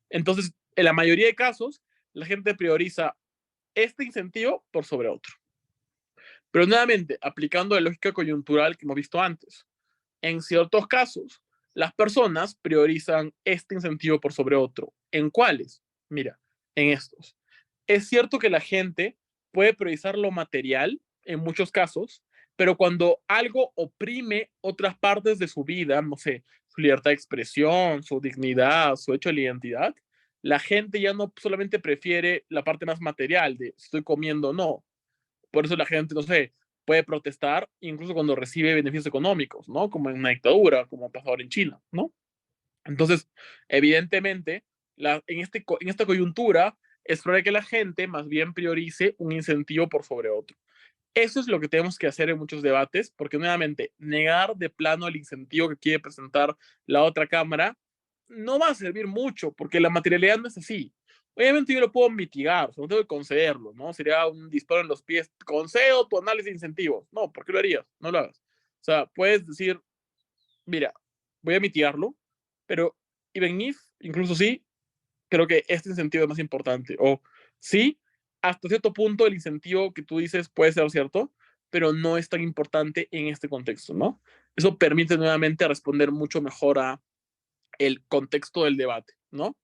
Entonces, en la mayoría de casos, la gente prioriza este incentivo por sobre otro. Pero nuevamente, aplicando la lógica coyuntural que hemos visto antes, en ciertos casos, las personas priorizan este incentivo por sobre otro. ¿En cuáles? Mira, en estos. Es cierto que la gente puede priorizar lo material en muchos casos, pero cuando algo oprime otras partes de su vida, no sé, su libertad de expresión, su dignidad, su hecho de la identidad, la gente ya no solamente prefiere la parte más material de si estoy comiendo o no. Por eso la gente, no sé, puede protestar incluso cuando recibe beneficios económicos, ¿no? Como en una dictadura, como ha pasado ahora en China, ¿no? Entonces, evidentemente, en esta coyuntura, es probable que la gente más bien priorice un incentivo por sobre otro. Eso es lo que tenemos que hacer en muchos debates, porque nuevamente, negar de plano el incentivo que quiere presentar la otra cámara no va a servir mucho, porque la materialidad no es así. Obviamente yo lo puedo mitigar, o sea, no tengo que concederlo, ¿no? Sería un disparo en los pies. Concedo tu análisis de incentivos. No, ¿por qué lo harías? No lo hagas. O sea, puedes decir, mira, voy a mitigarlo, pero even if, incluso sí, creo que este incentivo es más importante. O sí, hasta cierto punto el incentivo que tú dices puede ser cierto, pero no es tan importante en este contexto, ¿no? Eso permite nuevamente responder mucho mejor a el contexto del debate, ¿no?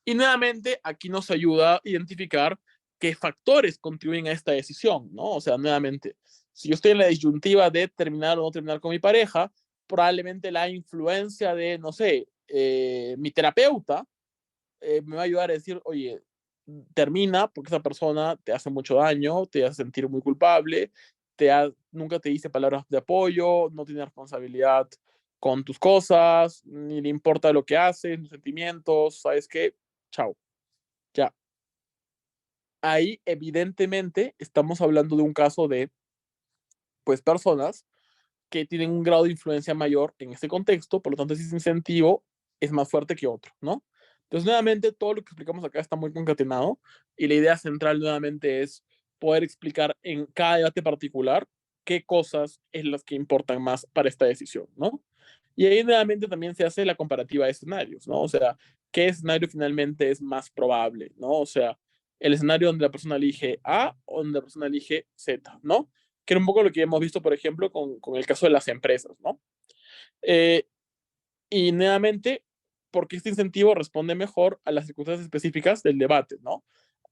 Y nuevamente aquí nos ayuda a identificar qué factores contribuyen a esta decisión, ¿no? O sea, nuevamente, si yo estoy en la disyuntiva de terminar o no terminar con mi pareja, probablemente la influencia de, no sé, mi terapeuta me va a ayudar a decir, oye, termina porque esa persona te hace mucho daño, te hace sentir muy culpable, nunca te dice palabras de apoyo, no tiene responsabilidad con tus cosas, ni le importa lo que haces, tus sentimientos, ¿sabes qué? Chao, ya. Ahí evidentemente estamos hablando de un caso de, pues, personas que tienen un grado de influencia mayor en este contexto, por lo tanto ese incentivo es más fuerte que otro, ¿no? Entonces, nuevamente, todo lo que explicamos acá está muy concatenado y la idea central nuevamente es poder explicar en cada debate particular qué cosas es las que importan más para esta decisión, ¿no? Y ahí nuevamente también se hace la comparativa de escenarios, ¿no? O sea, ¿qué escenario finalmente es más probable, ¿no? O sea, el escenario donde la persona elige A o donde la persona elige Z, ¿no? Que era un poco lo que hemos visto, por ejemplo, con el caso de las empresas, ¿no? Eh, y nuevamente, porque este incentivo responde mejor a las circunstancias específicas del debate, ¿no?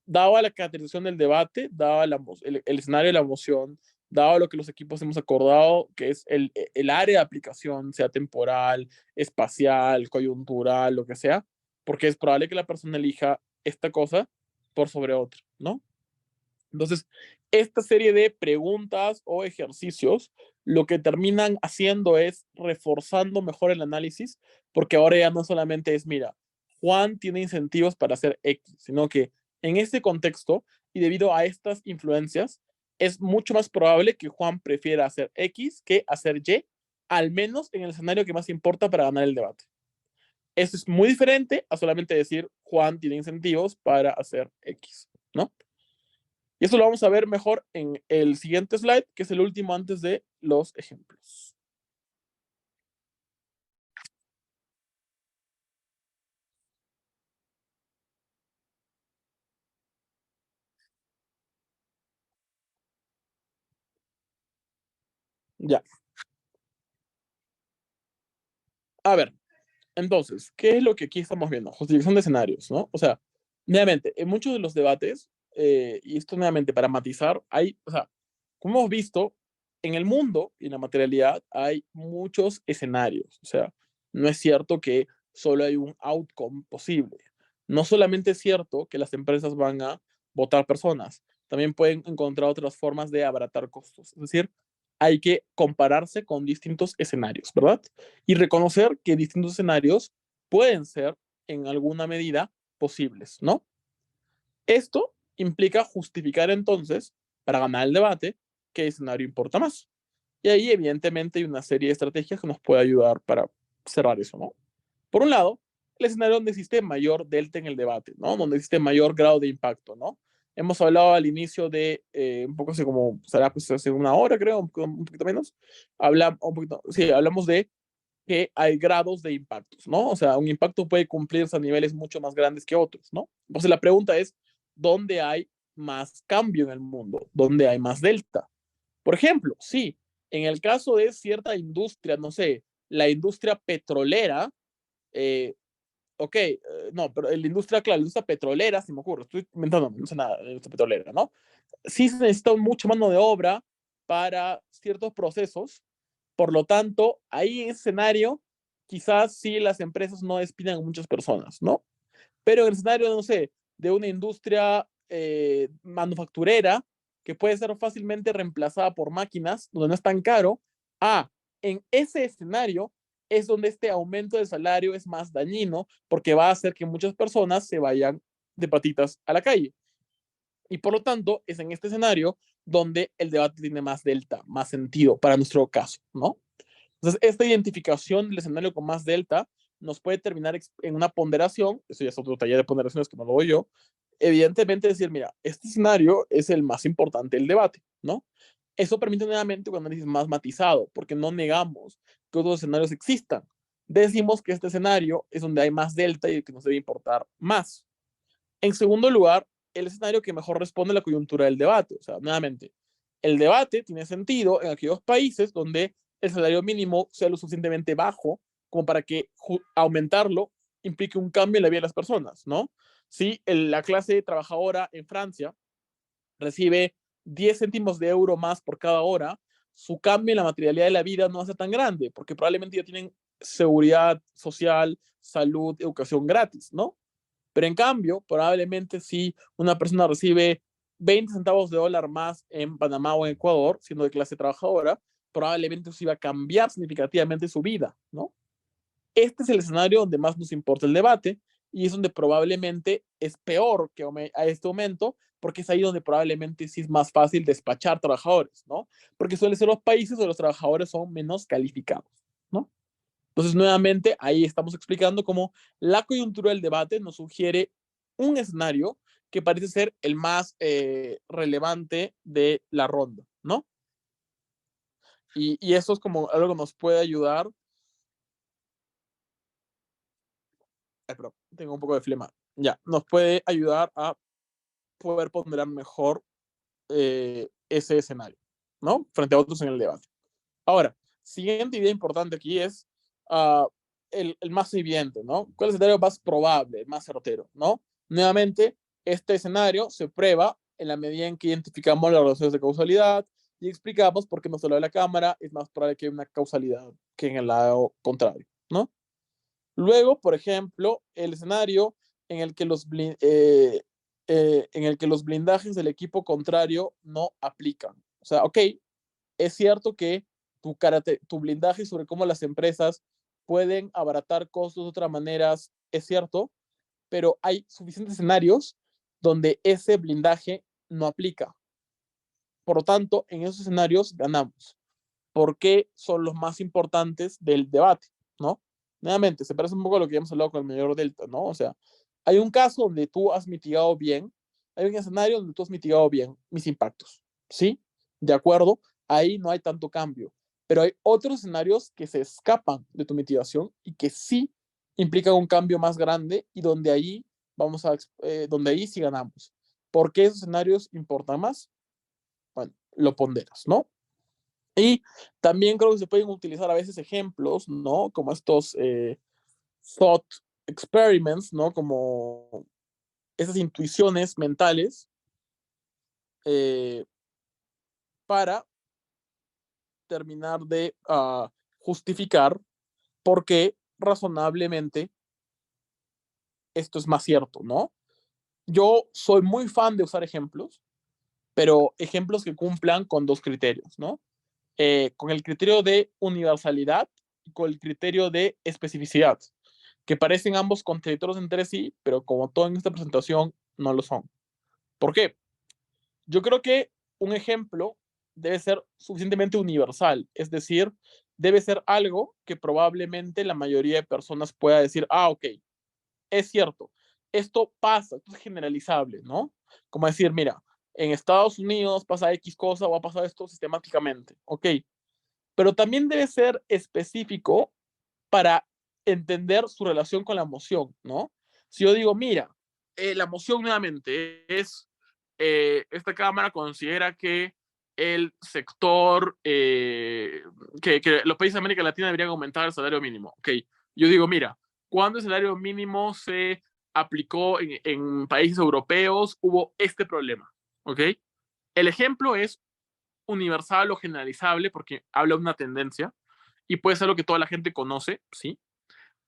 Dada la caracterización del debate, dada el escenario de la emoción, dado lo que los equipos hemos acordado, que es el área de aplicación, sea temporal, espacial, coyuntural, lo que sea, porque es probable que la persona elija esta cosa por sobre otra, ¿no? Entonces, esta serie de preguntas o ejercicios lo que terminan haciendo es reforzando mejor el análisis, porque ahora ya no solamente es, mira, Juan tiene incentivos para hacer X, sino que en este contexto y debido a estas influencias, es mucho más probable que Juan prefiera hacer X que hacer Y, al menos en el escenario que más importa para ganar el debate. Eso es muy diferente a solamente decir Juan tiene incentivos para hacer X, ¿no? Y eso lo vamos a ver mejor en el siguiente slide, que es el último antes de los ejemplos. Ya. A ver, entonces, ¿qué es lo que aquí estamos viendo? Justificación de escenarios, ¿no? O sea, nuevamente, en muchos de los debates, y esto nuevamente para matizar, hay, o sea, como hemos visto, en el mundo y en la materialidad hay muchos escenarios. O sea, no es cierto que solo hay un outcome posible. No solamente es cierto que las empresas van a votar personas, también pueden encontrar otras formas de abaratar costos. Es decir, hay que compararse con distintos escenarios, ¿verdad? Y reconocer que distintos escenarios pueden ser en alguna medida posibles, ¿no? Esto implica justificar entonces, para ganar el debate, qué escenario importa más. Y ahí evidentemente hay una serie de estrategias que nos puede ayudar para cerrar eso, ¿no? Por un lado, el escenario donde existe mayor delta en el debate, ¿no? Donde existe mayor grado de impacto, ¿no? Hemos hablado al inicio de, un poco así como, será pues hace una hora creo, un poquito menos, sí, hablamos de que hay grados de impactos, ¿no? O sea, un impacto puede cumplirse a niveles mucho más grandes que otros, ¿no? Entonces la pregunta es, ¿dónde hay más cambio en el mundo? ¿Dónde hay más delta? Por ejemplo, sí, en el caso de cierta industria, no sé, la industria petrolera, eh, ok, no, pero la industria, claro, la industria petrolera, si me ocurre, estoy inventando, no sé nada de la industria petrolera, ¿no? Sí se necesita mucha mano de obra para ciertos procesos, por lo tanto, ahí en ese escenario, quizás sí las empresas no despidan a muchas personas, ¿no? Pero en el escenario, no sé, de una industria manufacturera que puede ser fácilmente reemplazada por máquinas, donde no es tan caro, en ese escenario es donde este aumento de salario es más dañino porque va a hacer que muchas personas se vayan de patitas a la calle. Y por lo tanto, es en este escenario donde el debate tiene más delta, más sentido para nuestro caso, ¿no? Entonces, esta identificación del escenario con más delta nos puede terminar en una ponderación, eso ya es otro taller de ponderaciones que no lo doy yo, evidentemente decir, mira, este escenario es el más importante del debate, ¿no? Eso permite nuevamente un análisis más matizado, porque no negamos que otros escenarios existan. Decimos que este escenario es donde hay más delta y que nos debe importar más, En segundo lugar, el escenario que mejor responde a la coyuntura del debate. O sea, nuevamente, el debate tiene sentido en aquellos países donde el salario mínimo sea lo suficientemente bajo como para que aumentarlo implique un cambio en la vida de las personas, ¿no? Si la clase trabajadora en Francia recibe 10 céntimos de euro más por cada hora, su cambio en la materialidad de la vida no va a ser tan grande, porque probablemente ya tienen seguridad social, salud, educación gratis, ¿no? Pero en cambio, probablemente si una persona recibe 20 centavos de dólar más en Panamá o en Ecuador, siendo de clase trabajadora, probablemente eso iba a cambiar significativamente su vida, ¿no? Este es el escenario donde más nos importa el debate y es donde probablemente es peor que a este aumento, porque es ahí donde probablemente sí es más fácil despachar trabajadores, ¿no? Porque suelen ser los países donde los trabajadores son menos calificados, ¿no? Entonces, nuevamente, ahí estamos explicando cómo la coyuntura del debate nos sugiere un escenario que parece ser el más relevante de la ronda, ¿no? Y eso es como algo que nos puede ayudar. Ay, perdón, tengo un poco de flema. Ya, nos puede ayudar a poder ponderar mejor ese escenario, ¿no? Frente a otros en el debate. Ahora, siguiente idea importante aquí es uh, el más evidente, ¿no? ¿Cuál es el escenario más probable, más certero, ¿no? Nuevamente, este escenario se prueba en la medida en que identificamos las relaciones de causalidad y explicamos por qué en nuestro lado de la cámara es más probable que haya una causalidad que en el lado contrario, ¿no? Luego, por ejemplo, el escenario en el que los blindajes del equipo contrario no aplican. O sea, ok, es cierto que tu blindaje sobre cómo las empresas pueden abaratar costos de otras maneras es cierto, pero hay suficientes escenarios donde ese blindaje no aplica. Por lo tanto, en esos escenarios ganamos. ¿Por qué son los más importantes del debate? ¿No? Nuevamente, se parece un poco a lo que hemos hablado con el mayor delta, ¿no? O sea, hay un caso donde tú has mitigado bien, hay un escenario donde tú has mitigado bien mis impactos, ¿sí? De acuerdo, ahí no hay tanto cambio, pero hay otros escenarios que se escapan de tu mitigación y que sí implican un cambio más grande y donde ahí donde ahí sí ganamos. ¿Por qué esos escenarios importan más? Bueno, lo ponderas, ¿no? Y también creo que se pueden utilizar a veces ejemplos, ¿no? Como estos thought experiments, ¿no? Como esas intuiciones mentales eh, para terminar de justificar por qué razonablemente esto es más cierto, ¿no? Yo soy muy fan de usar ejemplos, pero ejemplos que cumplan con dos criterios, ¿no? Con el criterio de universalidad y con el criterio de especificidad, que parecen ambos contradictorios entre sí, pero como todo en esta presentación, no lo son. ¿Por qué? Yo creo que un ejemplo debe ser suficientemente universal, es decir, debe ser algo que probablemente la mayoría de personas pueda decir, ok, es cierto, esto pasa, esto es generalizable, ¿no? Como decir, mira, en Estados Unidos pasa X cosa o ha pasado esto sistemáticamente, ok, pero también debe ser específico para entender su relación con la emoción, ¿no? Si yo digo, mira, la emoción nuevamente es, esta cámara considera que el sector, que los países de América Latina deberían aumentar el salario mínimo. Ok, yo digo, mira, cuando el salario mínimo se aplicó en países europeos, hubo este problema. Ok, el ejemplo es universal o generalizable porque habla de una tendencia y puede ser lo que toda la gente conoce, ¿sí?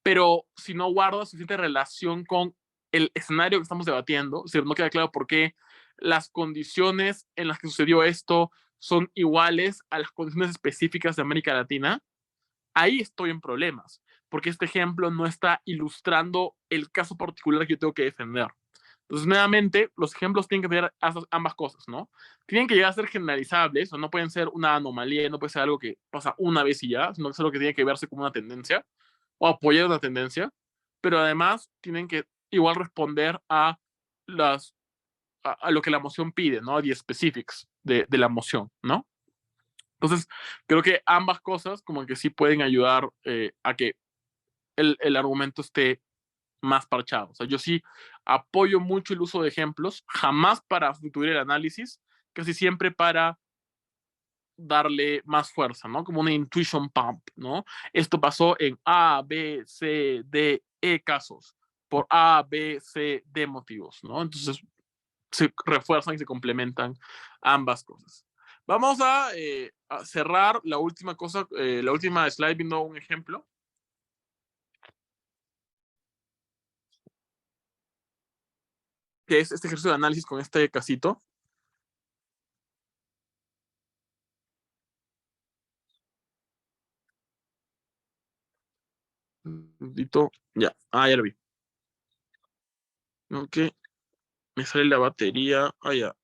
Pero si no guarda suficiente relación con el escenario que estamos debatiendo, si no queda claro por qué las condiciones en las que sucedió esto son iguales a las condiciones específicas de América Latina, ahí estoy en problemas, porque este ejemplo no está ilustrando el caso particular que yo tengo que defender. Entonces, nuevamente, los ejemplos tienen que tener ambas cosas, ¿no? Tienen que llegar a ser generalizables, o no pueden ser una anomalía, no puede ser algo que pasa una vez y ya, sino que es algo que tiene que verse como una tendencia o apoyar una tendencia, pero además tienen que igual responder las, a lo que la emoción pide, ¿no? A the specifics de la emoción, ¿no? Entonces, creo que ambas cosas como que sí pueden ayudar a que el argumento esté más parchado. O sea, yo sí apoyo mucho el uso de ejemplos, jamás para sustituir el análisis, casi siempre para darle más fuerza, ¿no? Como una intuition pump, ¿no? Esto pasó en A, B, C, D, E casos, por A, B, C, D motivos, ¿no? Entonces se refuerzan y se complementan ambas cosas. Vamos a cerrar la última cosa, la última slide viendo un ejemplo. Que es este ejercicio de análisis con este casito. Ya, ya lo vi. Ok, me sale la batería. Ya.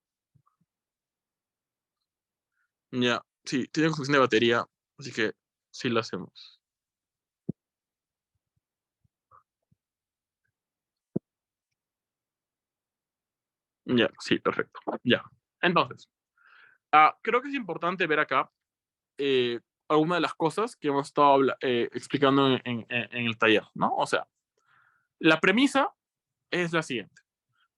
Ya, sí, tiene función de batería, así que sí lo hacemos. Ya, sí, perfecto. Ya. Entonces, creo que es importante ver acá algunas de las cosas que hemos estado explicando en el taller, ¿no? O sea, la premisa es la siguiente.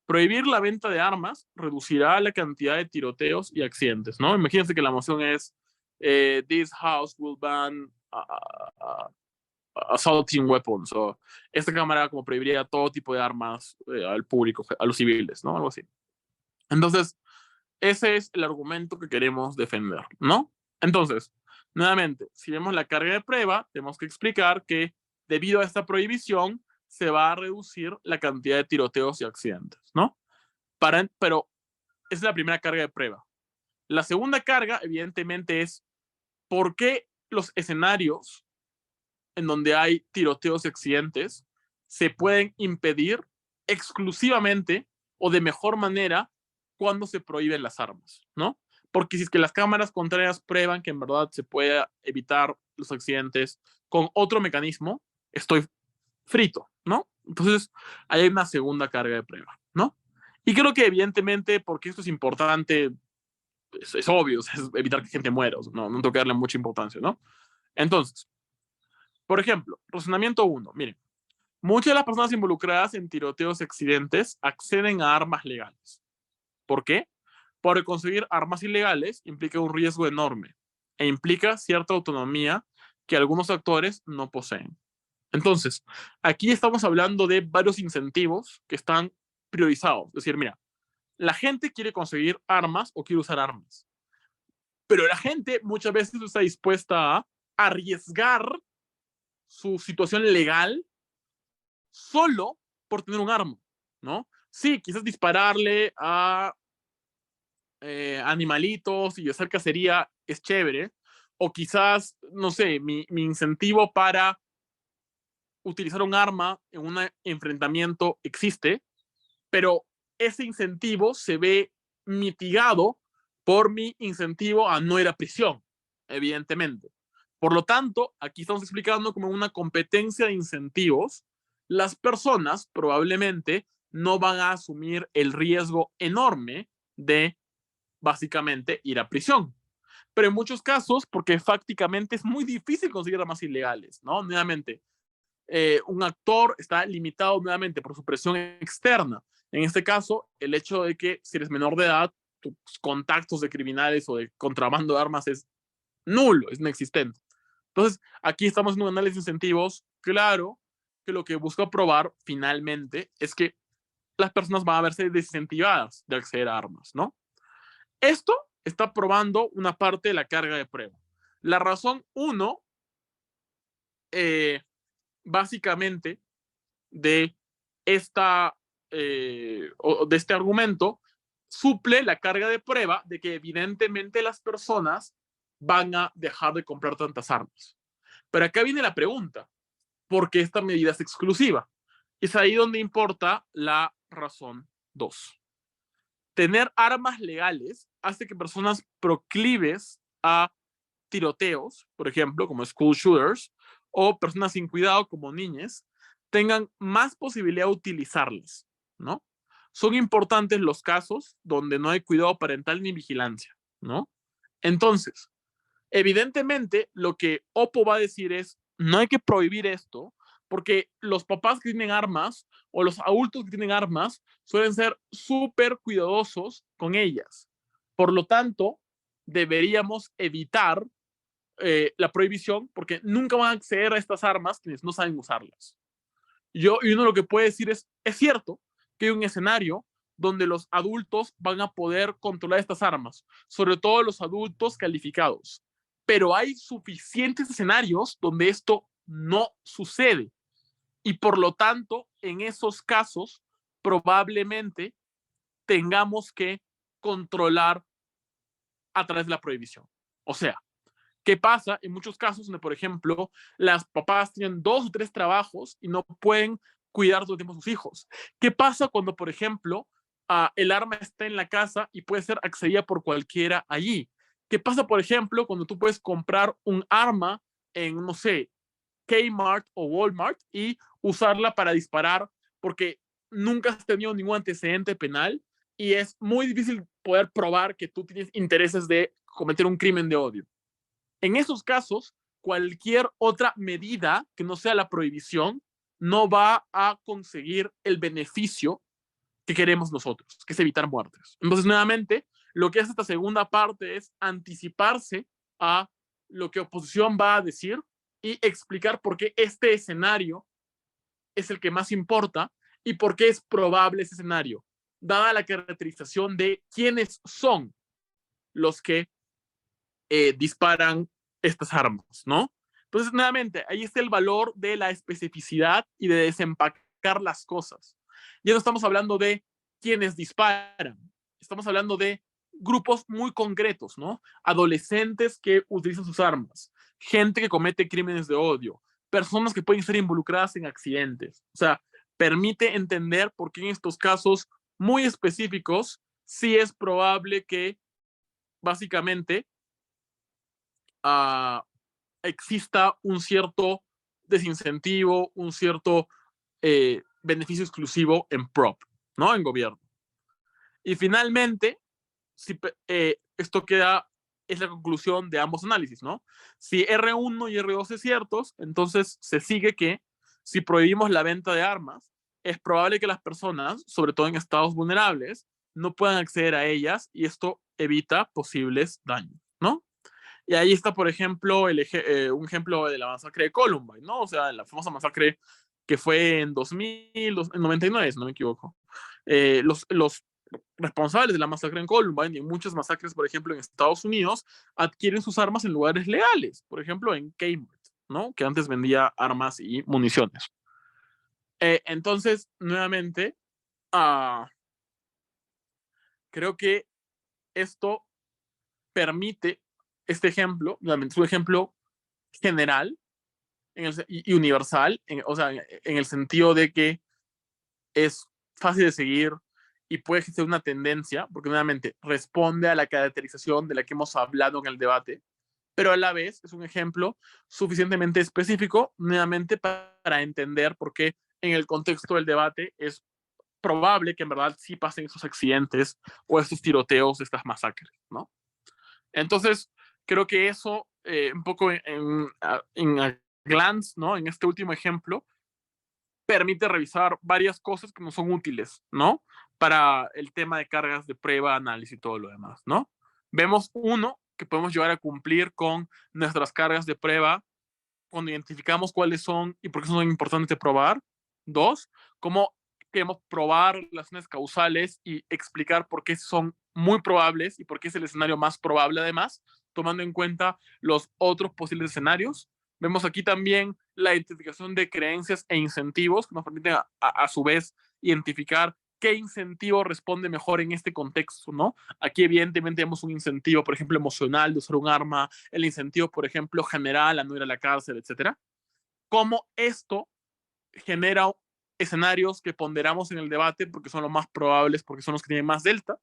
Prohibir la venta de armas reducirá la cantidad de tiroteos y accidentes, ¿no? Imagínense que la moción es this house will ban assaulting weapons, o esta cámara como prohibiría todo tipo de armas al público, a los civiles, ¿no? Algo así. Entonces, ese es el argumento que queremos defender, ¿no? Entonces, nuevamente, si vemos la carga de prueba, tenemos que explicar que debido a esta prohibición se va a reducir la cantidad de tiroteos y accidentes, ¿no? Pero esa es la primera carga de prueba. La segunda carga, evidentemente, es por qué los escenarios en donde hay tiroteos y accidentes se pueden impedir exclusivamente o de mejor manera cuando se prohíben las armas, ¿no? Porque si es que las cámaras contrarias prueban que en verdad se puede evitar los accidentes con otro mecanismo, estoy frito, ¿no? Entonces, ahí hay una segunda carga de prueba, ¿no? Y creo que evidentemente, porque esto es importante, es obvio, es evitar que gente muera, no tengo que darle mucha importancia, ¿no? Entonces, por ejemplo, razonamiento 1, miren, muchas de las personas involucradas en tiroteos y accidentes acceden a armas legales. ¿Por qué? Porque conseguir armas ilegales implica un riesgo enorme e implica cierta autonomía que algunos actores no poseen. Entonces, aquí estamos hablando de varios incentivos que están priorizados. Es decir, mira, la gente quiere conseguir armas o quiere usar armas, pero la gente muchas veces está dispuesta a arriesgar su situación legal solo por tener un arma, ¿no? Sí, quizás dispararle a animalitos y hacer cacería es chévere, o quizás, no sé, mi incentivo para utilizar un arma en un enfrentamiento existe, pero ese incentivo se ve mitigado por mi incentivo a no ir a prisión, evidentemente. Por lo tanto, aquí estamos explicando como una competencia de incentivos. Las personas probablemente no van a asumir el riesgo enorme de básicamente ir a prisión. Pero en muchos casos, porque fácticamente es muy difícil conseguir armas ilegales, ¿no? Nuevamente, un actor está limitado nuevamente por su presión externa. En este caso, el hecho de que si eres menor de edad, tus contactos de criminales o de contrabando de armas es nulo, es inexistente. Entonces, aquí estamos en un análisis de incentivos claro que lo que busca probar finalmente es que las personas van a verse desincentivadas de acceder a armas, ¿no? Esto está probando una parte de la carga de prueba. La razón 1, básicamente, de, de este argumento, suple la carga de prueba de que evidentemente las personas van a dejar de comprar tantas armas. Pero acá viene la pregunta, ¿por qué esta medida es exclusiva? Es ahí donde importa la razón 2. Tener armas legales hace que personas proclives a tiroteos, por ejemplo, como school shooters, o personas sin cuidado como niñas, tengan más posibilidad de utilizarlas, ¿no? Son importantes los casos donde no hay cuidado parental ni vigilancia, ¿no? Entonces, evidentemente, lo que Oppo va a decir es, no hay que prohibir esto, porque los papás que tienen armas o los adultos que tienen armas suelen ser súper cuidadosos con ellas. Por lo tanto, deberíamos evitar la prohibición porque nunca van a acceder a estas armas quienes no saben usarlas. Y uno lo que puede decir es cierto que hay un escenario donde los adultos van a poder controlar estas armas, sobre todo los adultos calificados. Pero hay suficientes escenarios donde esto no sucede. Y por lo tanto, en esos casos, probablemente tengamos que controlar a través de la prohibición. O sea, ¿qué pasa en muchos casos donde, por ejemplo, las papás tienen 2 o 3 trabajos y no pueden cuidar todo el tiempo a sus hijos? ¿Qué pasa cuando, por ejemplo, el arma está en la casa y puede ser accedida por cualquiera allí? ¿Qué pasa, por ejemplo, cuando tú puedes comprar un arma en, no sé, Kmart o Walmart y usarla para disparar porque nunca has tenido ningún antecedente penal y es muy difícil poder probar que tú tienes intereses de cometer un crimen de odio? En esos casos, cualquier otra medida que no sea la prohibición no va a conseguir el beneficio que queremos nosotros, que es evitar muertes. Entonces, nuevamente, lo que hace esta segunda parte es anticiparse a lo que oposición va a decir y explicar por qué este escenario es el que más importa y por qué es probable ese escenario, dada la caracterización de quiénes son los que disparan estas armas, ¿no? Entonces, nuevamente, ahí está el valor de la especificidad y de desempacar las cosas. Ya no estamos hablando de quienes disparan, estamos hablando de grupos muy concretos, ¿no? Adolescentes que utilizan sus armas, gente que comete crímenes de odio, personas que pueden ser involucradas en accidentes. O sea, permite entender por qué en estos casos muy específicos sí es probable que básicamente uh, exista un cierto desincentivo, un cierto beneficio exclusivo en prop, ¿no? En gobierno. Y finalmente, si, esto queda, es la conclusión de ambos análisis, ¿no? Si R1 y R2 es ciertos, entonces se sigue que si prohibimos la venta de armas, es probable que las personas, sobre todo en estados vulnerables, no puedan acceder a ellas y esto evita posibles daños, ¿no? Y ahí está, por ejemplo, un ejemplo de la masacre de Columbine, ¿no? O sea, la famosa masacre que fue en 2000, en 99, si no me equivoco. Los responsables de la masacre en Columbine y en muchas masacres, por ejemplo, en Estados Unidos, adquieren sus armas en lugares legales, por ejemplo, en Kmart, ¿no? Que antes vendía armas y municiones. Entonces, nuevamente, creo que esto permite este ejemplo, es un ejemplo general y universal, o sea, en el sentido de que es fácil de seguir y puede ser una tendencia, porque nuevamente responde a la caracterización de la que hemos hablado en el debate, pero a la vez es un ejemplo suficientemente específico, nuevamente para entender por qué en el contexto del debate es probable que en verdad sí pasen esos accidentes o estos tiroteos, estas masacres, ¿no? Entonces, creo que eso, un poco en glance, ¿no? En este último ejemplo, permite revisar varias cosas que no son útiles, ¿no? Para el tema de cargas de prueba, análisis y todo lo demás, ¿no? Vemos uno, que podemos llegar a cumplir con nuestras cargas de prueba cuando identificamos cuáles son y por qué son importantes de probar. Dos, cómo queremos probar relaciones causales y explicar por qué son muy probables y por qué es el escenario más probable además, tomando en cuenta los otros posibles escenarios. Vemos aquí también la identificación de creencias e incentivos que nos permiten a su vez identificar qué incentivo responde mejor en este contexto, ¿no? Aquí evidentemente vemos un incentivo, por ejemplo, emocional de usar un arma, el incentivo, por ejemplo, general a no ir a la cárcel, etcétera. Cómo esto genera escenarios que ponderamos en el debate porque son los más probables, porque son los que tienen más delta.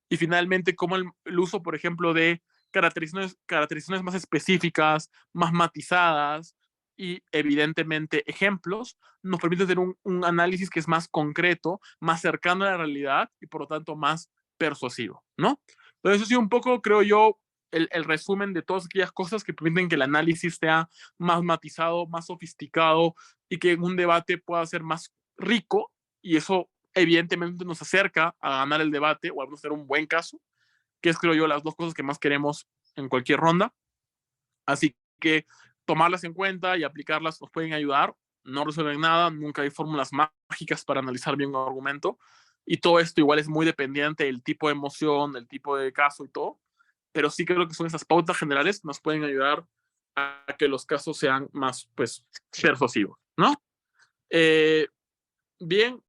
Y finalmente, cómo el uso, por ejemplo, de caracterizaciones más específicas, más matizadas y evidentemente ejemplos, nos permite hacer un análisis que es más concreto, más cercano a la realidad y por lo tanto más persuasivo, ¿no? Entonces, eso sí, un poco, creo yo, el resumen de todas aquellas cosas que permiten que el análisis sea más matizado, más sofisticado y que un debate pueda ser más rico, y eso evidentemente nos acerca a ganar el debate o a hacer un buen caso, que es, creo yo, las dos cosas que más queremos en cualquier ronda. Así que tomarlas en cuenta y aplicarlas nos pueden ayudar. No resuelven nada, nunca hay fórmulas mágicas para analizar bien un argumento. Y todo esto igual es muy dependiente del tipo de emoción, del tipo de caso y todo. Pero sí creo que son esas pautas generales que nos pueden ayudar a que los casos sean más, pues, persuasivos, ¿no? Bien,